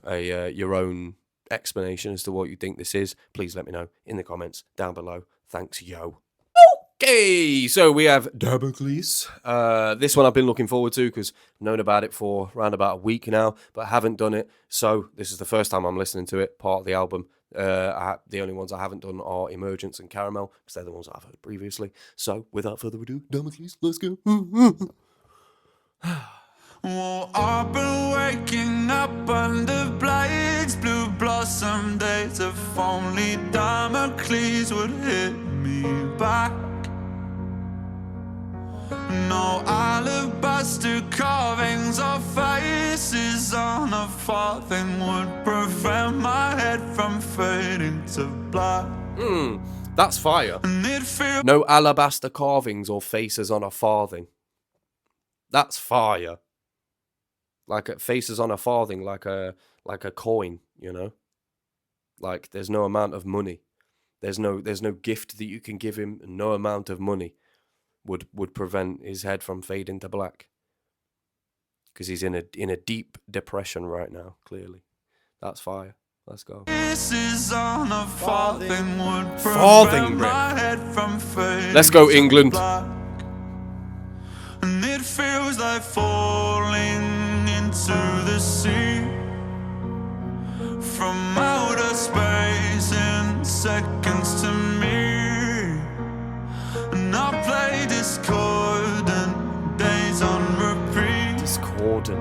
your own explanation as to what you think this is, please let me know in the comments down below. Thanks, yo. Okay, so we have Damocles. This one I've been looking forward to because I've known about it for around about a week now, but I haven't done it. So this is the first time I'm listening to it, part of the album. The only ones I haven't done are Emergence and Caramel, because they're the ones I've heard previously. So without further ado, Damocles, let's go. Well, I've been waking up under blades, blue blossom days. If only Damocles would hit me back. No alabaster carvings or faces on a farthing would prevent my head from fading to black. That's fire. No alabaster carvings or faces on a farthing. That's fire. Like faces on a farthing, like a coin, you know. Like there's no amount of money. There's no gift that you can give him. And no amount of money would prevent his head from fading to black. Because he's in a deep depression right now. Clearly, that's fire. Let's go. Faces on a farthing would Farthing, prevent my head from fading. Let's go, England. And it feels like falling into the sea from outer space in seconds to me. And I play discordant days on repeat. Discordant.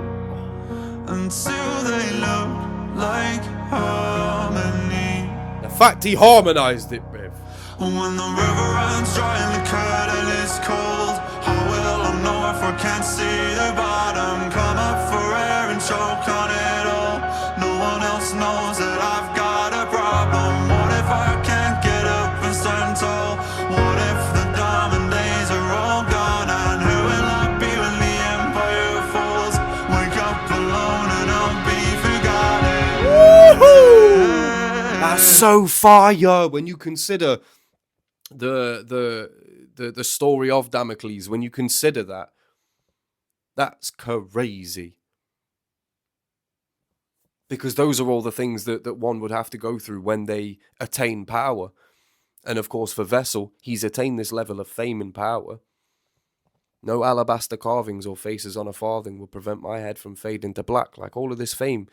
Until they look like harmony. The fact he harmonised it, Biv. When the river runs dry and the curtain is cold, how will I know if I can't see the bottom? Come up for air and choke on it all. No one else knows that I've got a problem. What if I can't get up and stand tall? What if the diamond days are all gone? And who will I be when the empire falls? Wake up alone and I'll be forgotten. Woohoo! That's so fire when you consider the story of Damocles. When you consider that, that's crazy. Because those are all the things that one would have to go through when they attain power. And of course, for Vessel, he's attained this level of fame and power. No alabaster carvings or faces on a farthing will prevent my head from fading to black. Like all of this fame,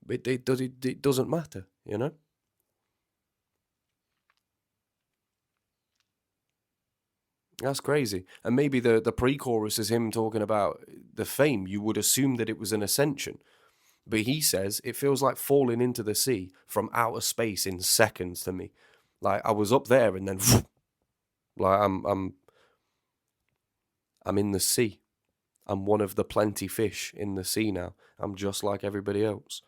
it doesn't matter, you know? That's crazy. And maybe the pre-chorus is him talking about the fame. You would assume that it was an ascension. But he says, it feels like falling into the sea from outer space in seconds to me. Like, I was up there and then, like, I'm in the sea. I'm one of the plenty fish in the sea now. I'm just like everybody else.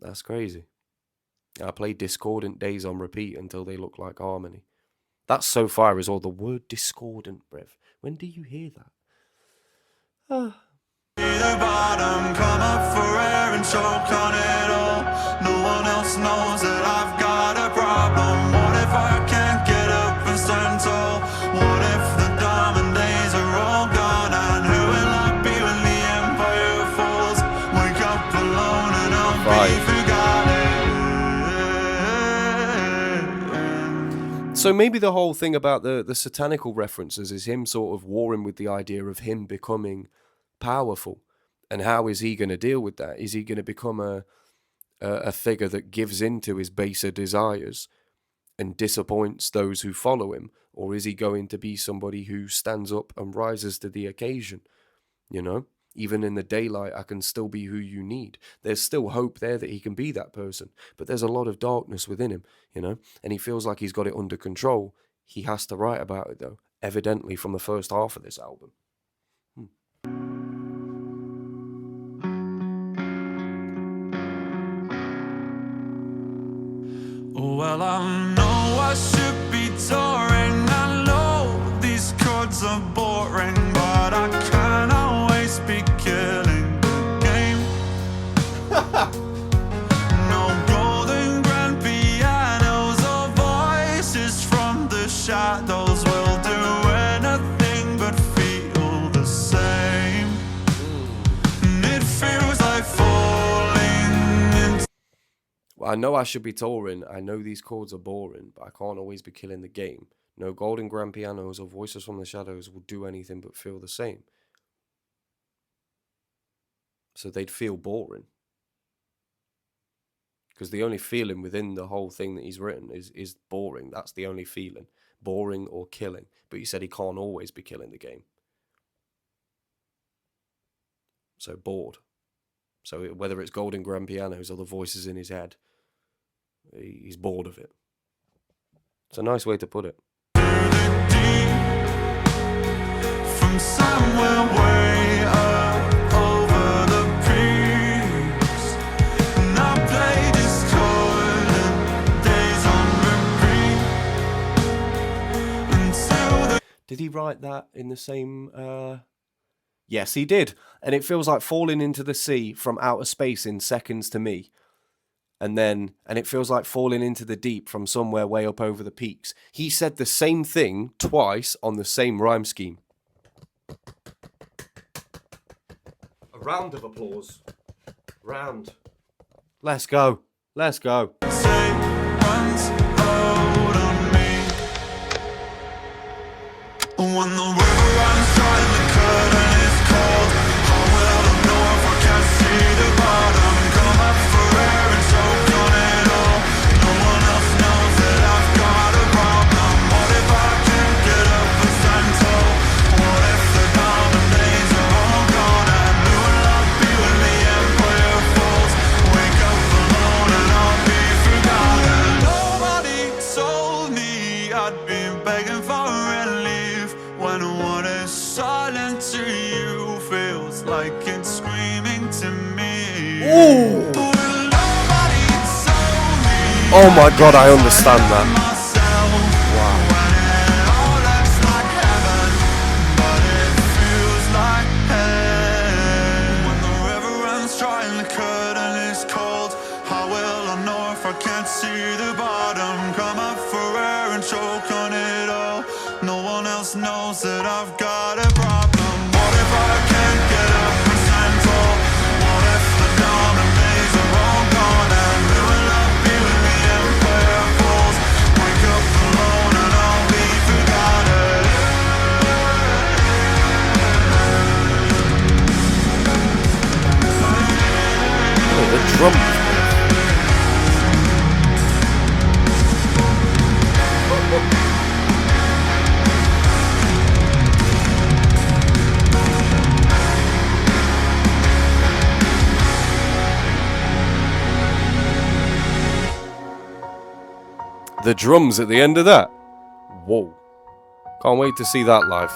That's crazy. I play Discordant Days on repeat until they look like harmony. That so far is all the word discordant, Brev. When do you hear that? The bottom, come up for air and choke on it all. No one else knows that I've got a problem. What if I can't get up and stand tall? What if the diamond days are all gone? And who will I be when the empire falls? Wake up alone and I'll be forgotten. So maybe the whole thing about the satanical references is him sort of warring with the idea of him becoming powerful. And how is he going to deal with that? Is he going to become a figure that gives in to his baser desires and disappoints those who follow him? Or is he going to be somebody who stands up and rises to the occasion? You know, even in the daylight, I can still be who you need. There's still hope there that he can be that person. But there's a lot of darkness within him, you know, and he feels like he's got it under control. He has to write about it, though, evidently from the first half of this album. Well, I know I should be touring. I know these chords are boring, but I can't always be killing the game. No golden grand pianos or voices from the shadows will do anything but feel the same. And it feels like falling into I know I should be touring. I know these chords are boring, but I can't always be killing the game. No golden grand pianos or voices from the shadows will do anything but feel the same. So they'd feel boring. Because the only feeling within the whole thing that he's written is boring. That's the only feeling. Boring or killing. But he said he can't always be killing the game. So bored. So whether it's golden grand pianos or the voices in his head, he's bored of it. It's a nice way to put it. from somewhere way up over the peaks. And I play discordant days on repeat until the Did he write that in the same... Yes, he did. And it feels like falling into the sea from outer space in seconds to me. And it feels like falling into the deep from somewhere way up over the peaks. He said the same thing twice on the same rhyme scheme. A round of applause. Round. Let's go. Let's go. say runs out on me. When the river runs dry and the curtain is cold, how will I know if I can't see the bottom? Come up for air and choke on it all. No one else knows that I've got a problem. What if I can't get up and stand tall? What if the diamond days are all gone? And who will I be when the empire falls? Wake up alone and I'll be forgotten. Nobody told me I'd be begging for relief when what is silent to you feels like it's screaming to me. Ooh. Well, nobody told me Oh my god, I understand that. myself. Wow. When it all looks like heaven, but it feels like hell. When the river runs dry and the curtain is cold, how will I know if I can't see the bottom? Come up for air and choke on it all. No one else knows that I've got a problem. What if I can't get up and stand tall? What if the diamond days are all gone? And who will I be when the empire falls? Wake up alone and I'll be forgotten. Oh, the drums. The drums at the end of that. Whoa. Can't wait to see that live.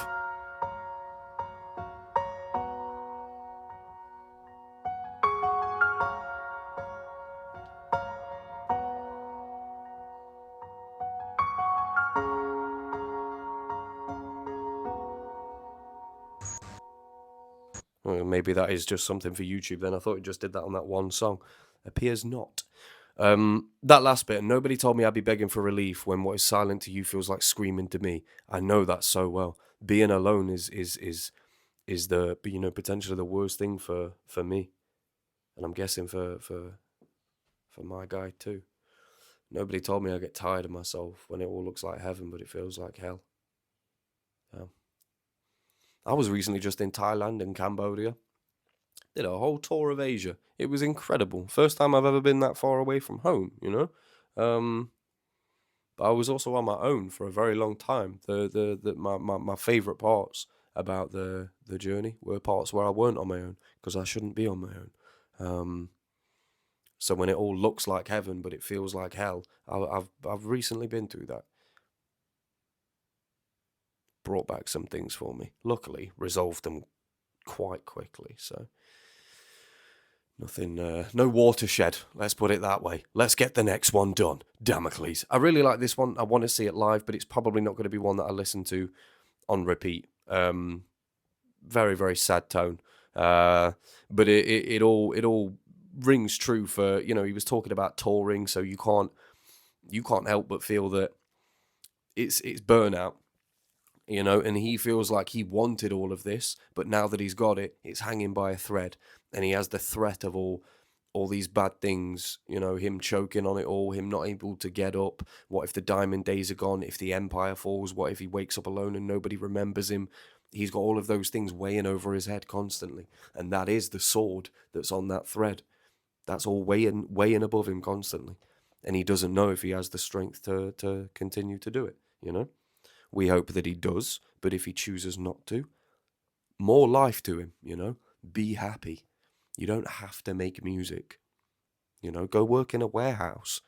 Well, maybe that is just something for YouTube then. I thought it just did that on that one song. Appears not. That last bit, nobody told me I'd be begging for relief when what is silent to you feels like screaming to me. I know that so well. Being alone is the, you know, potentially the worst thing for me. And I'm guessing for my guy too. Nobody told me I get tired of myself when it all looks like heaven, but it feels like hell. I was recently just in Thailand and Cambodia. Did a whole tour of Asia. It was incredible. First time I've ever been that far away from home, you know. But I was also on my own for a very long time. My favourite parts about the journey were parts where I weren't on my own, because I shouldn't be on my own. So when it all looks like heaven but it feels like hell, I've recently been through that. Brought back some things for me. Luckily, resolved them quite quickly. So nothing, no watershed. Let's put it that way. Let's get the next one done. Damocles. I really like this one. I want to see it live, but it's probably not going to be one that I listen to on repeat. Very, very sad tone. But it all rings true for, you know, he was talking about touring, so you can't help but feel that it's burnout, you know, and he feels like he wanted all of this, but now that he's got it, it's hanging by a thread, and he has the threat of all these bad things, you know, him choking on it all, him not able to get up. What if the diamond days are gone? If the empire falls? What if he wakes up alone and nobody remembers him? He's got all of those things weighing over his head constantly, and that is the sword that's on that thread. That's all weighing above him constantly. And he doesn't know if he has the strength to continue to do it, you know? We hope that he does, but if he chooses not to, more life to him, you know? Be happy. You don't have to make music. You know, go work in a warehouse.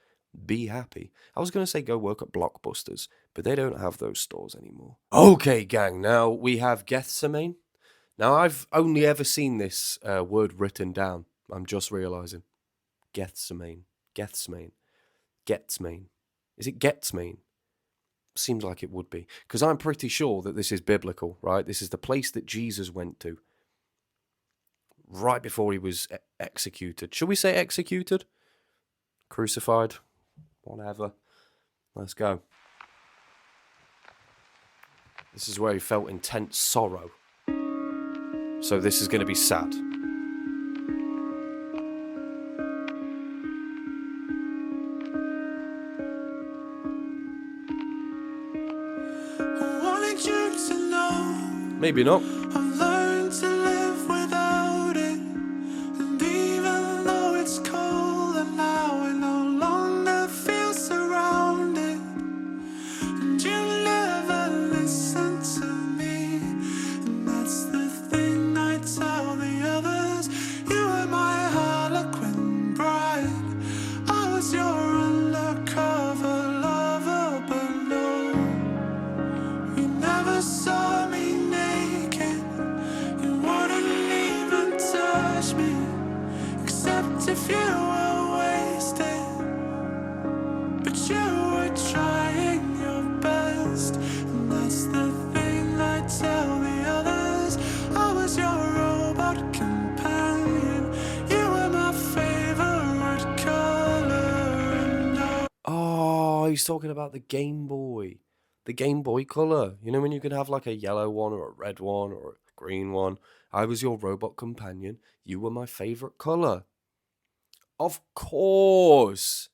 Be happy. I was going to say go work at Blockbusters, but they don't have those stores anymore. Okay, gang, now we have Gethsemane. Now, I've only ever seen this word written down. I'm just realising. Gethsemane. Gethsemane. Gethsemane. Is it Gethsemane? Seems like it would be. Because I'm pretty sure that this is biblical, right? This is the place that Jesus went to right before he was executed. Should we say executed? Crucified? Whatever. Let's go. This is where he felt intense sorrow. So this is going to be sad. Maybe not. I've learned to live without it, and even though it's cold and now I no longer feel surrounded, and you never listen to me, and that's the thing I tell the others. You were my Harlequin bride, I was your undercover lover, but no, you never saw me naked. You wouldn't even touch me, except if you were wasted. But you were trying your best, and that's the thing I tell the others. I was your robot companion. You were my favorite color, and Oh, he's talking about the Game Boy. The Game Boy Color. You know when you can have like a yellow one or a red one or a green one? I was your robot companion. You were my favorite color. Of course.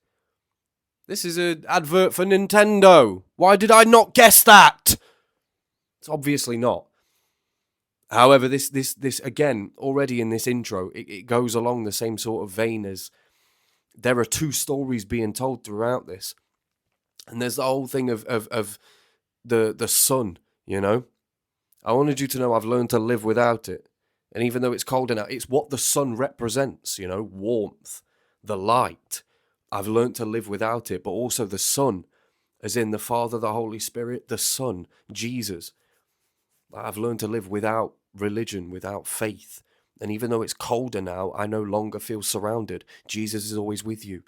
This is an advert for Nintendo. Why did I not guess that? It's obviously not. However, this again, already in this intro, it goes along the same sort of vein as there are two stories being told throughout this. And there's the whole thing of the sun, you know? I wanted you to know I've learned to live without it. And even though it's cold enough, it's what the sun represents, you know? Warmth, the light. I've learned to live without it, but also the Son, as in the Father, the Holy Spirit, the Son, Jesus. I've learned to live without religion, without faith. And even though it's colder now, I no longer feel surrounded. Jesus is always with you.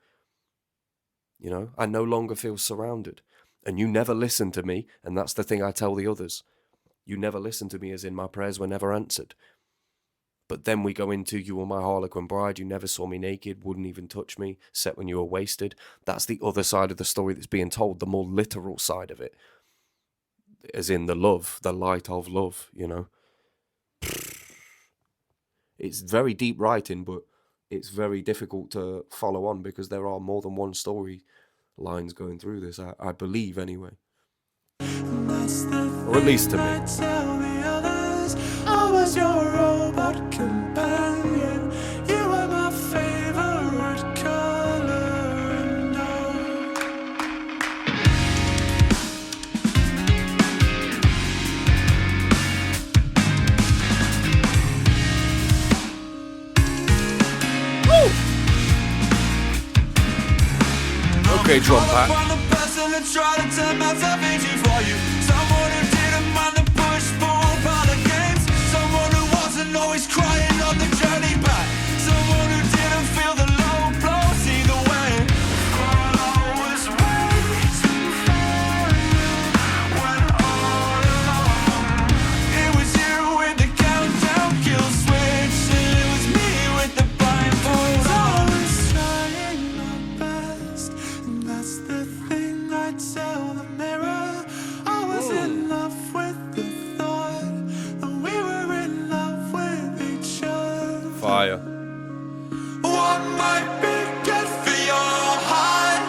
You know, I no longer feel surrounded. And you never listen to me, and that's the thing I tell the others. You never listen to me, as in my prayers were never answered. But then we go into You Were My Harlequin Bride, You Never Saw Me Naked, Wouldn't Even Touch Me, Set When You Were Wasted. That's the other side of the story that's being told, the more literal side of it. As in the love, the light of love, you know. It's very deep writing, but it's very difficult to follow on because there are more than one story lines going through this, I believe anyway. Or at least to me. I was your robot companion. You were my favorite color and Okay, drum pack. I'm the person that tried to turn myself into for you. Someone who didn't mind the push-pull part of games. Someone who wasn't always crying on the journey back. Someone who didn't feel the low blows either way. But I was waiting for you when all along it was you with the countdown kill switch, and it was me with the blindfold. I was trying my best, and that's the thing I tell the mirror. I was in love with the thought that we were in love with each other. Fire. What might be good for your heart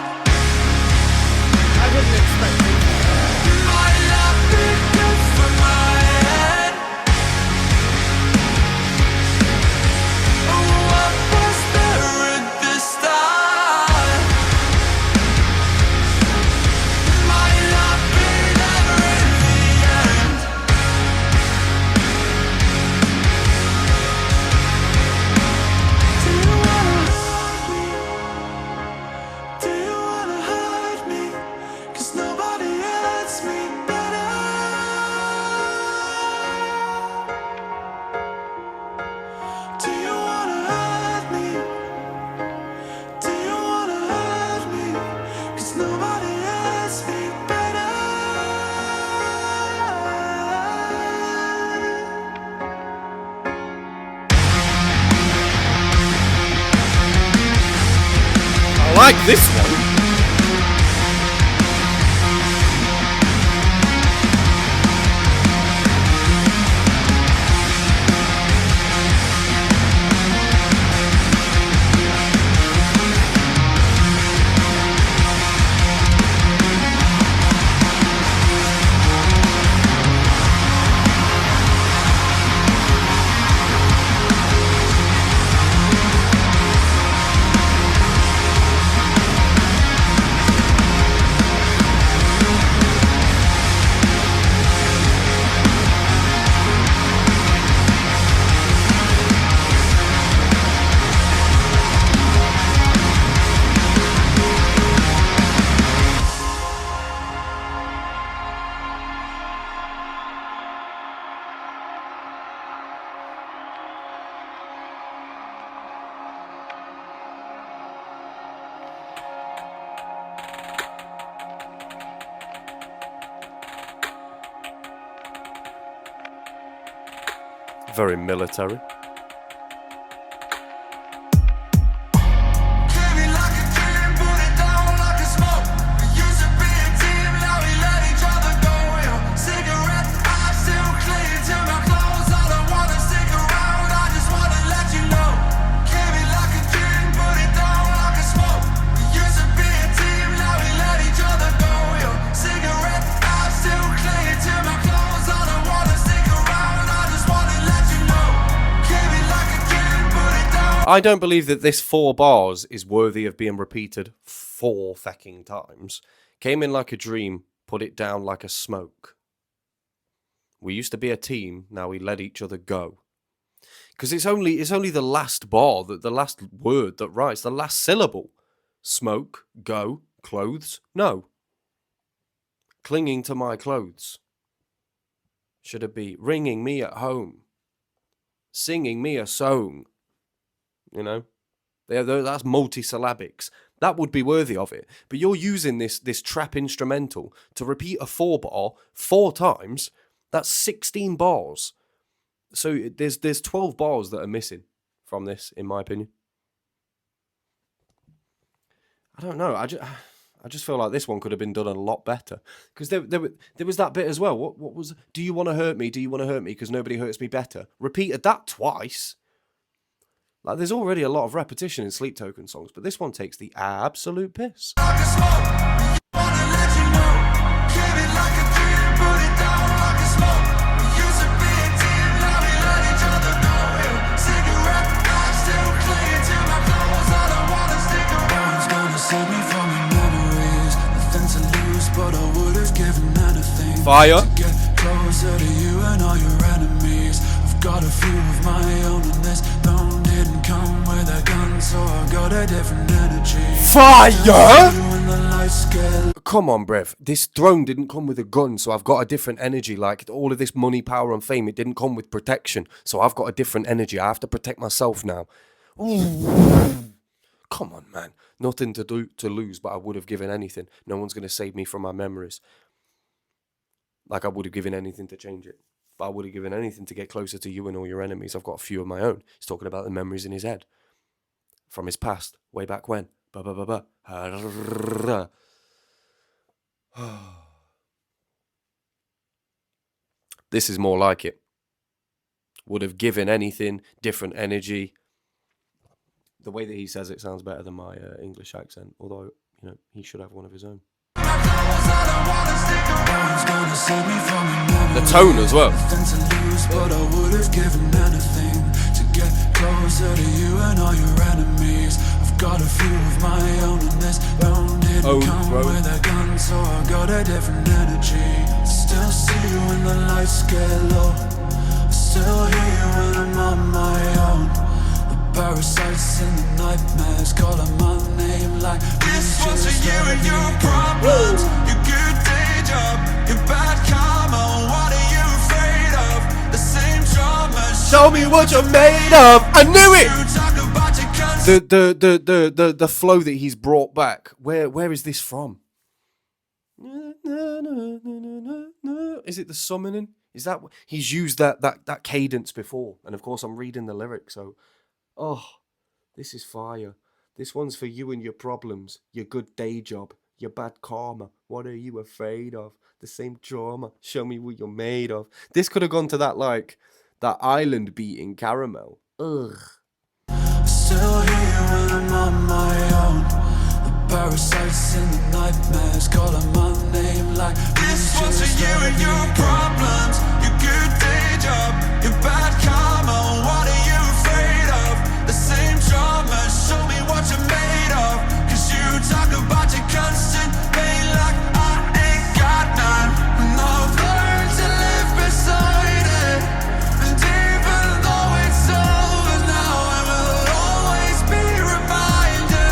I wouldn't expect it. might not be good for my head. What was there at the start might not be there in the end. Do you wanna hurt me? Do you wanna hurt me? 'Cause nobody hurts me better. Do you wanna hurt me? Do you wanna hurt me? 'Cause nobody hurts me better. I like this one. Very military. Came in like a dream, put it down like a smoke. We used to be a team, now we let each other go. Cigarette, I still cling to my clothes. I don't wanna stick around, I just wanna let you know. Came in like a dream, put it down like a smoke. We used to be a team, now we let each other go. Cigarette, I still cling to my clothes. I don't wanna stick around, I just wanna let you know. Came in like a dream, put it down. I don't believe that this 4 bars is worthy of being repeated 4 fecking times. Came in like a dream, put it down like a smoke. We used to be a team, now we let each other go. Because it's only the last bar, the last word that writes, the last syllable. Smoke, go, clothes, no. Clinging to my clothes. Should it be ringing me at home? Singing me a song? You know? That's multisyllabics. That would be worthy of it. But you're using this trap instrumental to repeat a 4 bar 4 times. That's 16 bars. So there's 12 bars that are missing from this, in my opinion. I don't know. I just feel like this one could have been done a lot better, because there was that bit as well. What was? Do you want to hurt me? Do you want to hurt me? Because nobody hurts me better. Repeated that twice. Like, there's already a lot of repetition in Sleep Token songs, but this one takes the absolute piss. Fire. Closer to you and all your enemies. I've got a few of my own, and this throne didn't come with a gun, so I got a different energy. Fire! When the lights get Come on, bruv. This throne didn't come with a gun, so I've got a different energy. Like, all of this money, power, and fame, it didn't come with protection, so I've got a different energy. I have to protect myself now. Ooh. Come on, man. Nothing to lose, but I would have given anything. No one's going to save me from my memories. Like, I would have given anything to change it. But I would have given anything to get closer to you and all your enemies. I've got a few of my own. He's talking about the memories in his head. From his past. Way back when. This is more like it. Would have given anything. Different energy. The way that he says it sounds better than my English accent. Although, you know, he should have one of his own. The tone as well. But I would have given anything to get closer to you and all your enemies. I've got a few of my own, and this round didn't come with a gun, so I got a different energy. Still see you when the lights get low. I still hear you when I'm on my own. The parasites in the nightmares calling my name like this one's for you and your problems. Your good day job, your bad karma. What are you afraid of? The same trauma. Show me what you're made of. I knew it. The flow that he's brought back. Where is this from? Is it the summoning? Is that he's used that cadence before? And of course, I'm reading the lyrics, so this is fire. This one's for you and your problems, your good day job, your bad karma. What are you afraid of? The same trauma. Show me what you're made of. This could have gone to that island beat in Caramel. Ugh. Still here when I'm on my own. The parasites in the nightmares calling my name like this one's for you and your problems. Your good day job, your bad karma. What are you afraid of? The same trauma. Show me what you're made of. Cause you talk about your constant pain like I ain't got none. And I've learned to live beside it. And even though it's over now, I will always be reminded.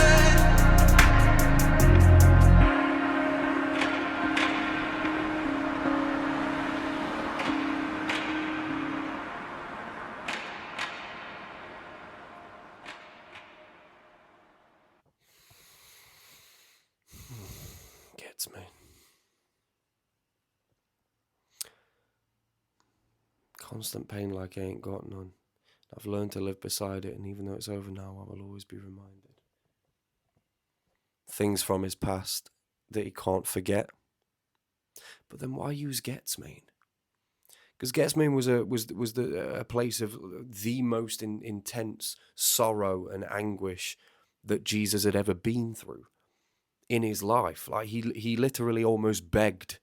Gets me. Constant pain like I ain't got none. I've learned to live beside it, and even though it's over now, I will always be reminded. Things from his past that he can't forget. But then why use Gethsemane? Because Gethsemane was a place of the most intense sorrow and anguish that Jesus had ever been through in his life. Like, he literally almost begged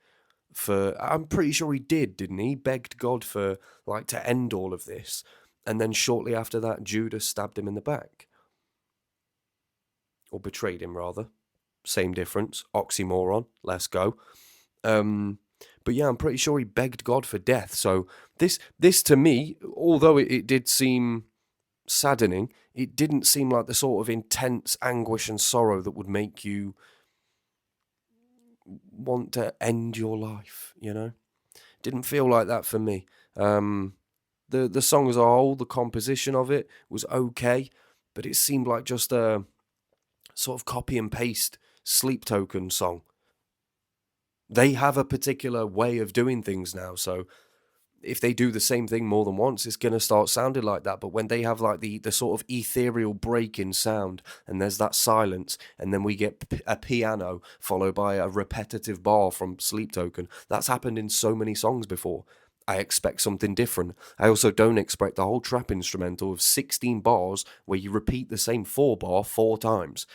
for, I'm pretty sure he didn't he? Begged God for, like, to end all of this. And then shortly after that, Judas stabbed him in the back. Or betrayed him, rather. Same difference. Oxymoron. Let's go. But yeah, I'm pretty sure he begged God for death. So this to me, although it did seem saddening, it didn't seem like the sort of intense anguish and sorrow that would make you want to end your life, you know? Didn't feel like that for me. The song as a whole, the composition of it was okay, but it seemed like just a sort of copy and paste Sleep Token song. They have a particular way of doing things now, so if they do the same thing more than once, it's going to start sounding like that. But when they have like the sort of ethereal break in sound, and there's that silence, and then we get a piano followed by a repetitive bar from Sleep Token, that's happened in so many songs before. I expect something different. I also don't expect the whole trap instrumental of 16 bars where you repeat the same 4-bar 4 times.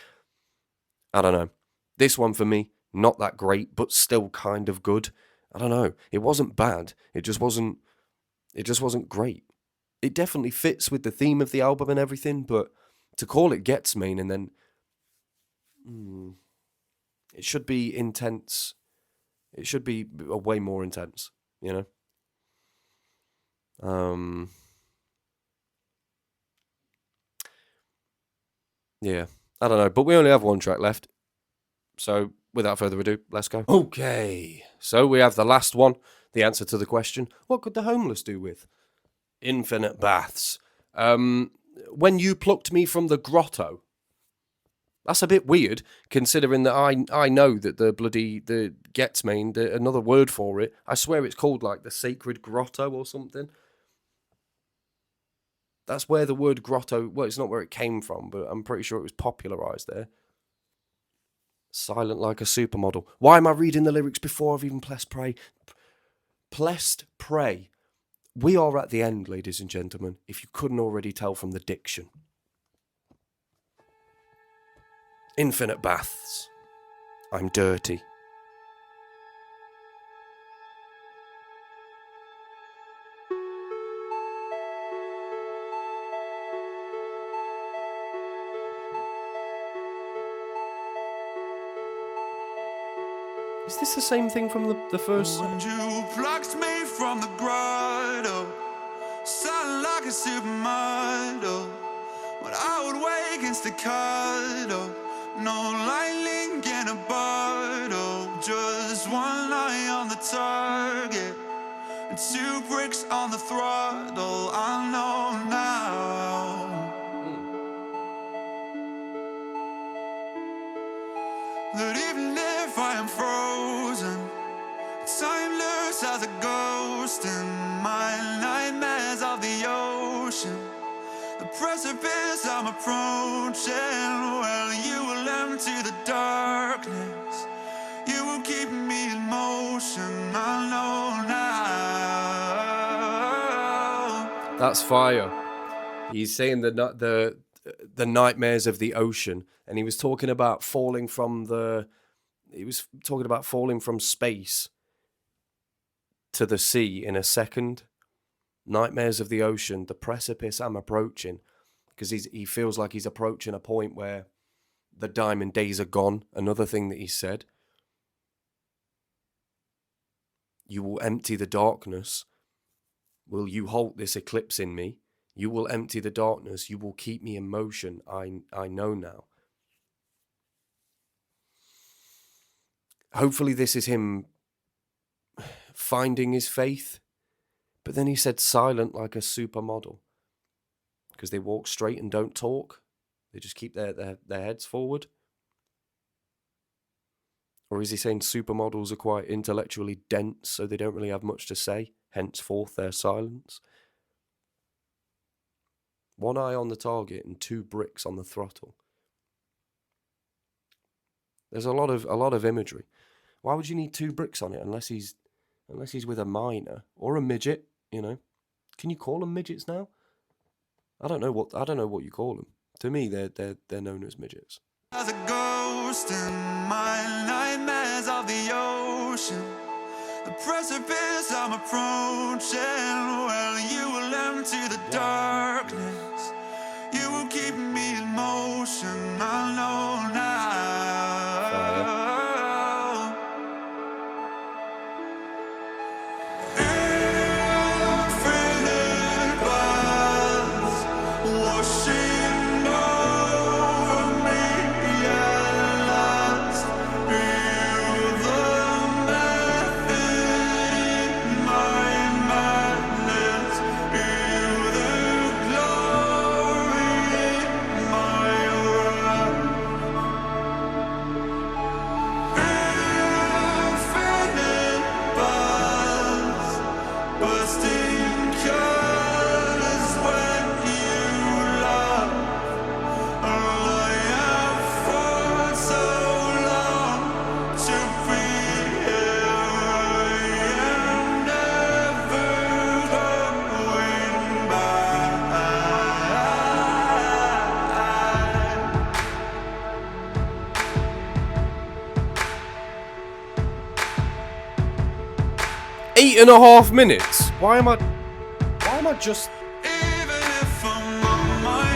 I don't know. This one for me, not that great, but still kind of good. I don't know. It wasn't bad. It just wasn't great. It definitely fits with the theme of the album and everything, but to call it Gethsemane and then it should be intense. It should be way more intense, you know? Yeah, I don't know, but we only have one track left. So, without further ado, let's go. Okay, so we have the last one, the answer to the question, what could the homeless do with? Infinite baths. When you plucked me from the grotto. That's a bit weird, considering that I know that the Gethsemane, another word for it, I swear it's called like the Sacred Grotto or something. That's where the word grotto, well, it's not where it came from, but I'm pretty sure it was popularised there. Silent like a supermodel. Why am I reading the lyrics before I've even pressed play? Pressed play. We are at the end, ladies and gentlemen, if you couldn't already tell from the diction. Infinite baths. I'm dirty. Is this the same thing from the first? When you plucked me from the grotto, silent like a supermodel. When I would wake in staccato, no light in a bottle, just one eye on the target and 2 bricks on the throttle. I know now that even if I am frozen, timeless as a ghost in my nightmares of the ocean, the precipice I'm approaching, well, you will empty the darkness, you will keep me in motion, I know now. That's fire. He's saying the nightmares of the ocean, and he was talking about falling from space to the sea in a second. Nightmares of the ocean, the precipice I'm approaching, because he feels like he's approaching a point where the diamond days are gone. Another thing that he said. You will empty the darkness. Will you halt this eclipse in me? You will empty the darkness. You will keep me in motion. I know now. Hopefully this is him finding his faith. But then he said silent like a supermodel. Because they walk straight and don't talk. They just keep their heads forward. Or is he saying supermodels are quite intellectually dense, so they don't really have much to say, henceforth their silence? One eye on the target and 2 bricks on the throttle. There's a lot of imagery. Why would you need 2 bricks on it unless he's with a minor or a midget? You know, can you call them midgets now? I don't know what you call them. To me, they're known as midgets. As a ghost in my nightmares of the ocean, the precipice I'm approaching, well, you will empty the darkness, you will keep me in motion, I know now. Infinite baths washing over me at last, feel the method in my madness, feel the glory in my wrath. Eight and a half minutes. Why am I just? Even if I'm on my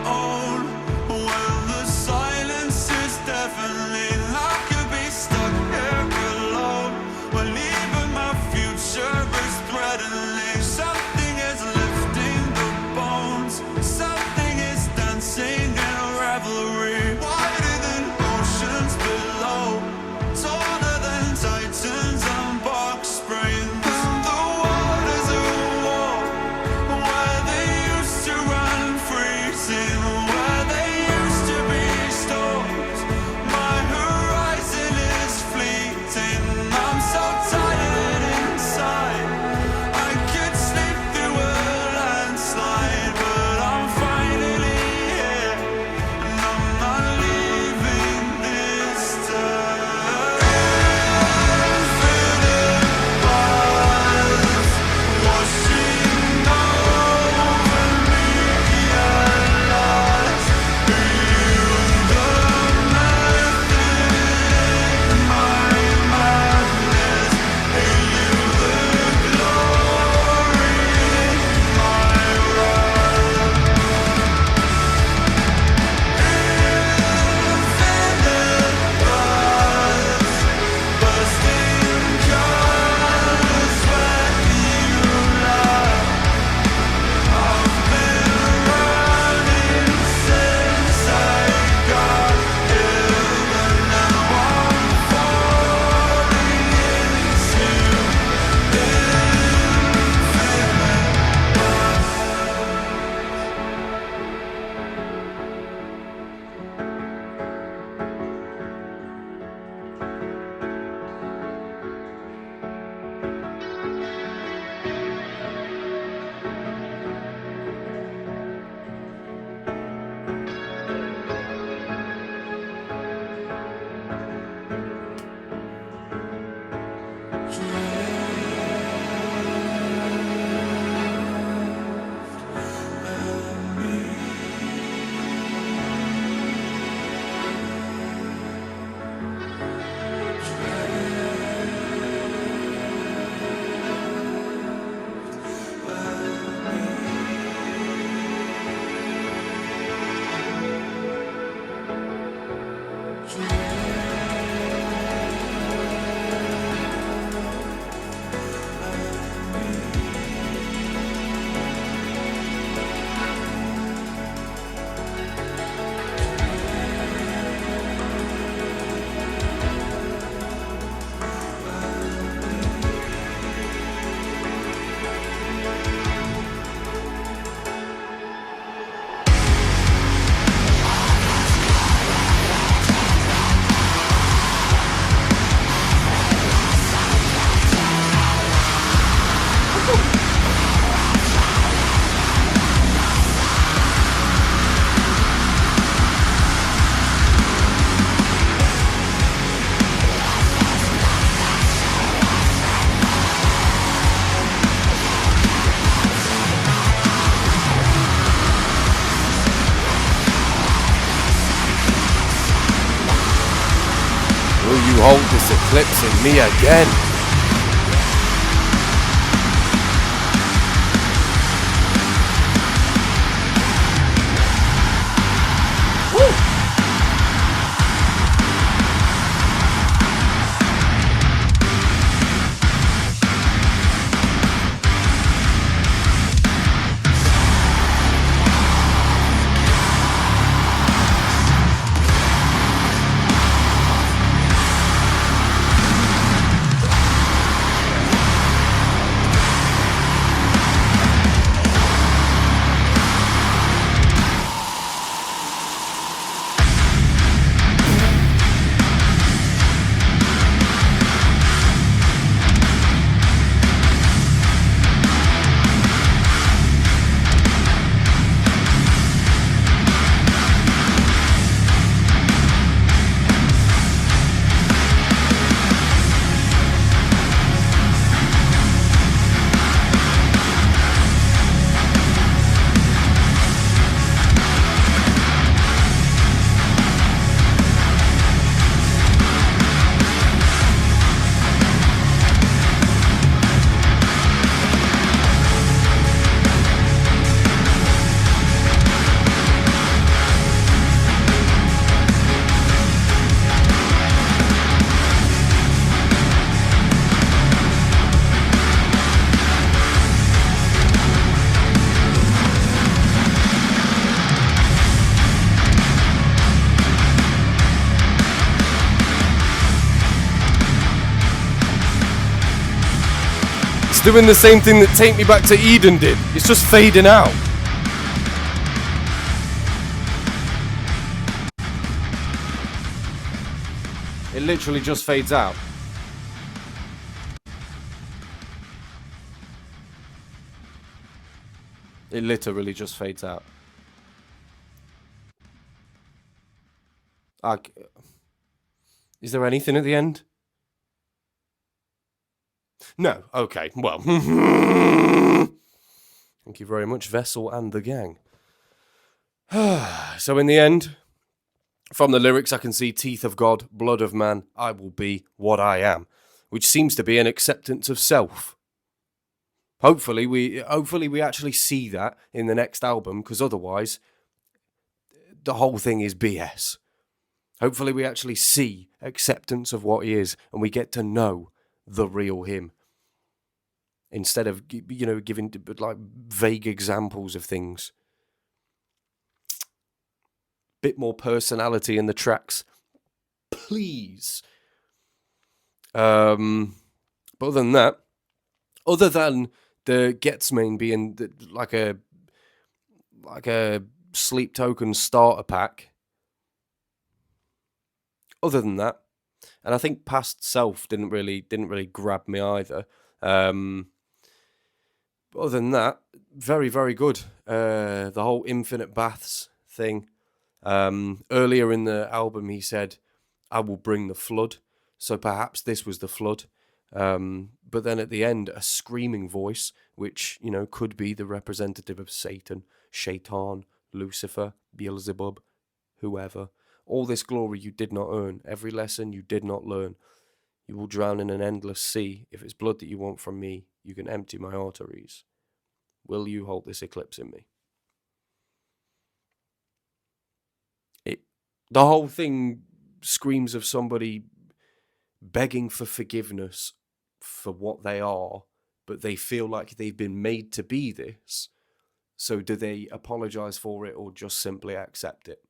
own, well, the silence is deafening. I could be stuck here alone. Well, even my future is threatening. Something is lifting the bones. Something is dancing in a revelry. Wider than oceans below, taller than titans and box springs. You hold this eclipse in me again. doing the same thing that Take Me Back to Eden did. It's just fading out. It literally just fades out. It literally just fades out. Is there anything at the end? No. Okay. Well. Thank you very much, Vessel and the gang. So in the end, from the lyrics, I can see teeth of God, blood of man, I will be what I am, which seems to be an acceptance of self. Hopefully we actually see that in the next album, because otherwise, the whole thing is BS. Hopefully we actually see acceptance of what he is, and we get to know the real him. Instead of, giving like vague examples of things. Bit more personality in the tracks, please. But other than the Gethsemane being like a Sleep Token starter pack, other than that, and I think Past Self didn't really grab me either. But other than that, very, very good. The whole Infinite Baths thing. Earlier in the album, he said, I will bring the flood. So perhaps this was the flood. But then at the end, a screaming voice, which, could be the representative of Satan, Shaitan, Lucifer, Beelzebub, whoever. All this glory you did not earn. Every lesson you did not learn. You will drown in an endless sea. If it's blood that you want from me, you can empty my arteries. Will you hold this eclipse in me? The whole thing screams of somebody begging for forgiveness for what they are, but they feel like they've been made to be this. So do they apologize for it or just simply accept it?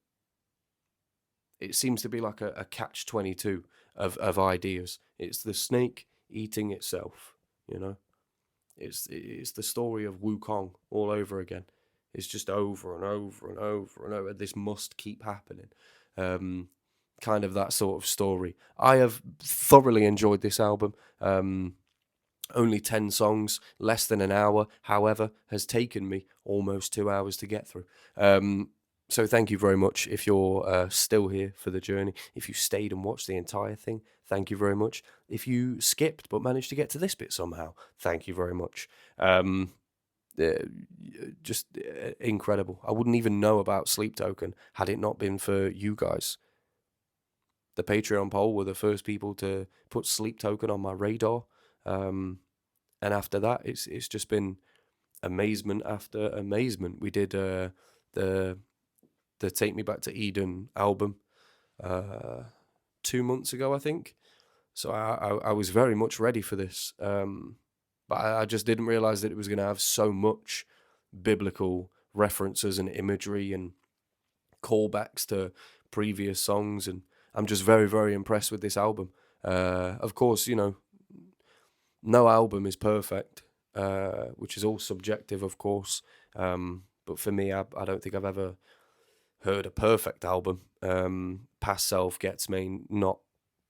It seems to be like a catch-22 of ideas. It's the snake eating itself, It's the story of Wukong all over again. It's just over and over and over and over. This must keep happening. Kind of that sort of story. I have thoroughly enjoyed this album. Only 10 songs, less than an hour, however, has taken me almost 2 hours to get through. So thank you very much if you're still here for the journey. If you stayed and watched the entire thing, thank you very much. If you skipped but managed to get to this bit somehow, thank you very much. Just incredible. I wouldn't even know about Sleep Token had it not been for you guys. The Patreon poll were the first people to put Sleep Token on my radar. And after that, it's just been amazement after amazement. We did the Take Me Back to Eden album 2 months ago, I think. So I was very much ready for this. But I just didn't realize that it was going to have so much biblical references and imagery and callbacks to previous songs. And I'm just very, very impressed with this album. Of course, no album is perfect, which is all subjective, of course. But for me, I don't think I've ever heard a perfect album. Past Self, Gethsemane, not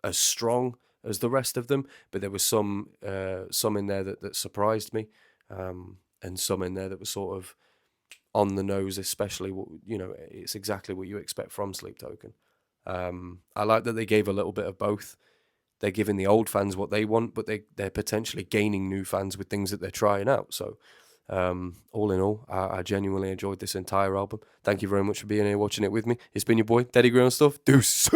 as strong as the rest of them, but there was some in there that surprised me, and some in there that was sort of on the nose, especially, it's exactly what you expect from Sleep Token. I like that they gave a little bit of both. They're giving the old fans what they want, but they're potentially gaining new fans with things that they're trying out. So all in all, I genuinely enjoyed this entire album. Thank you very much for being here watching it with me. It's been your boy, Daddy Grey on Stuff. Deuce.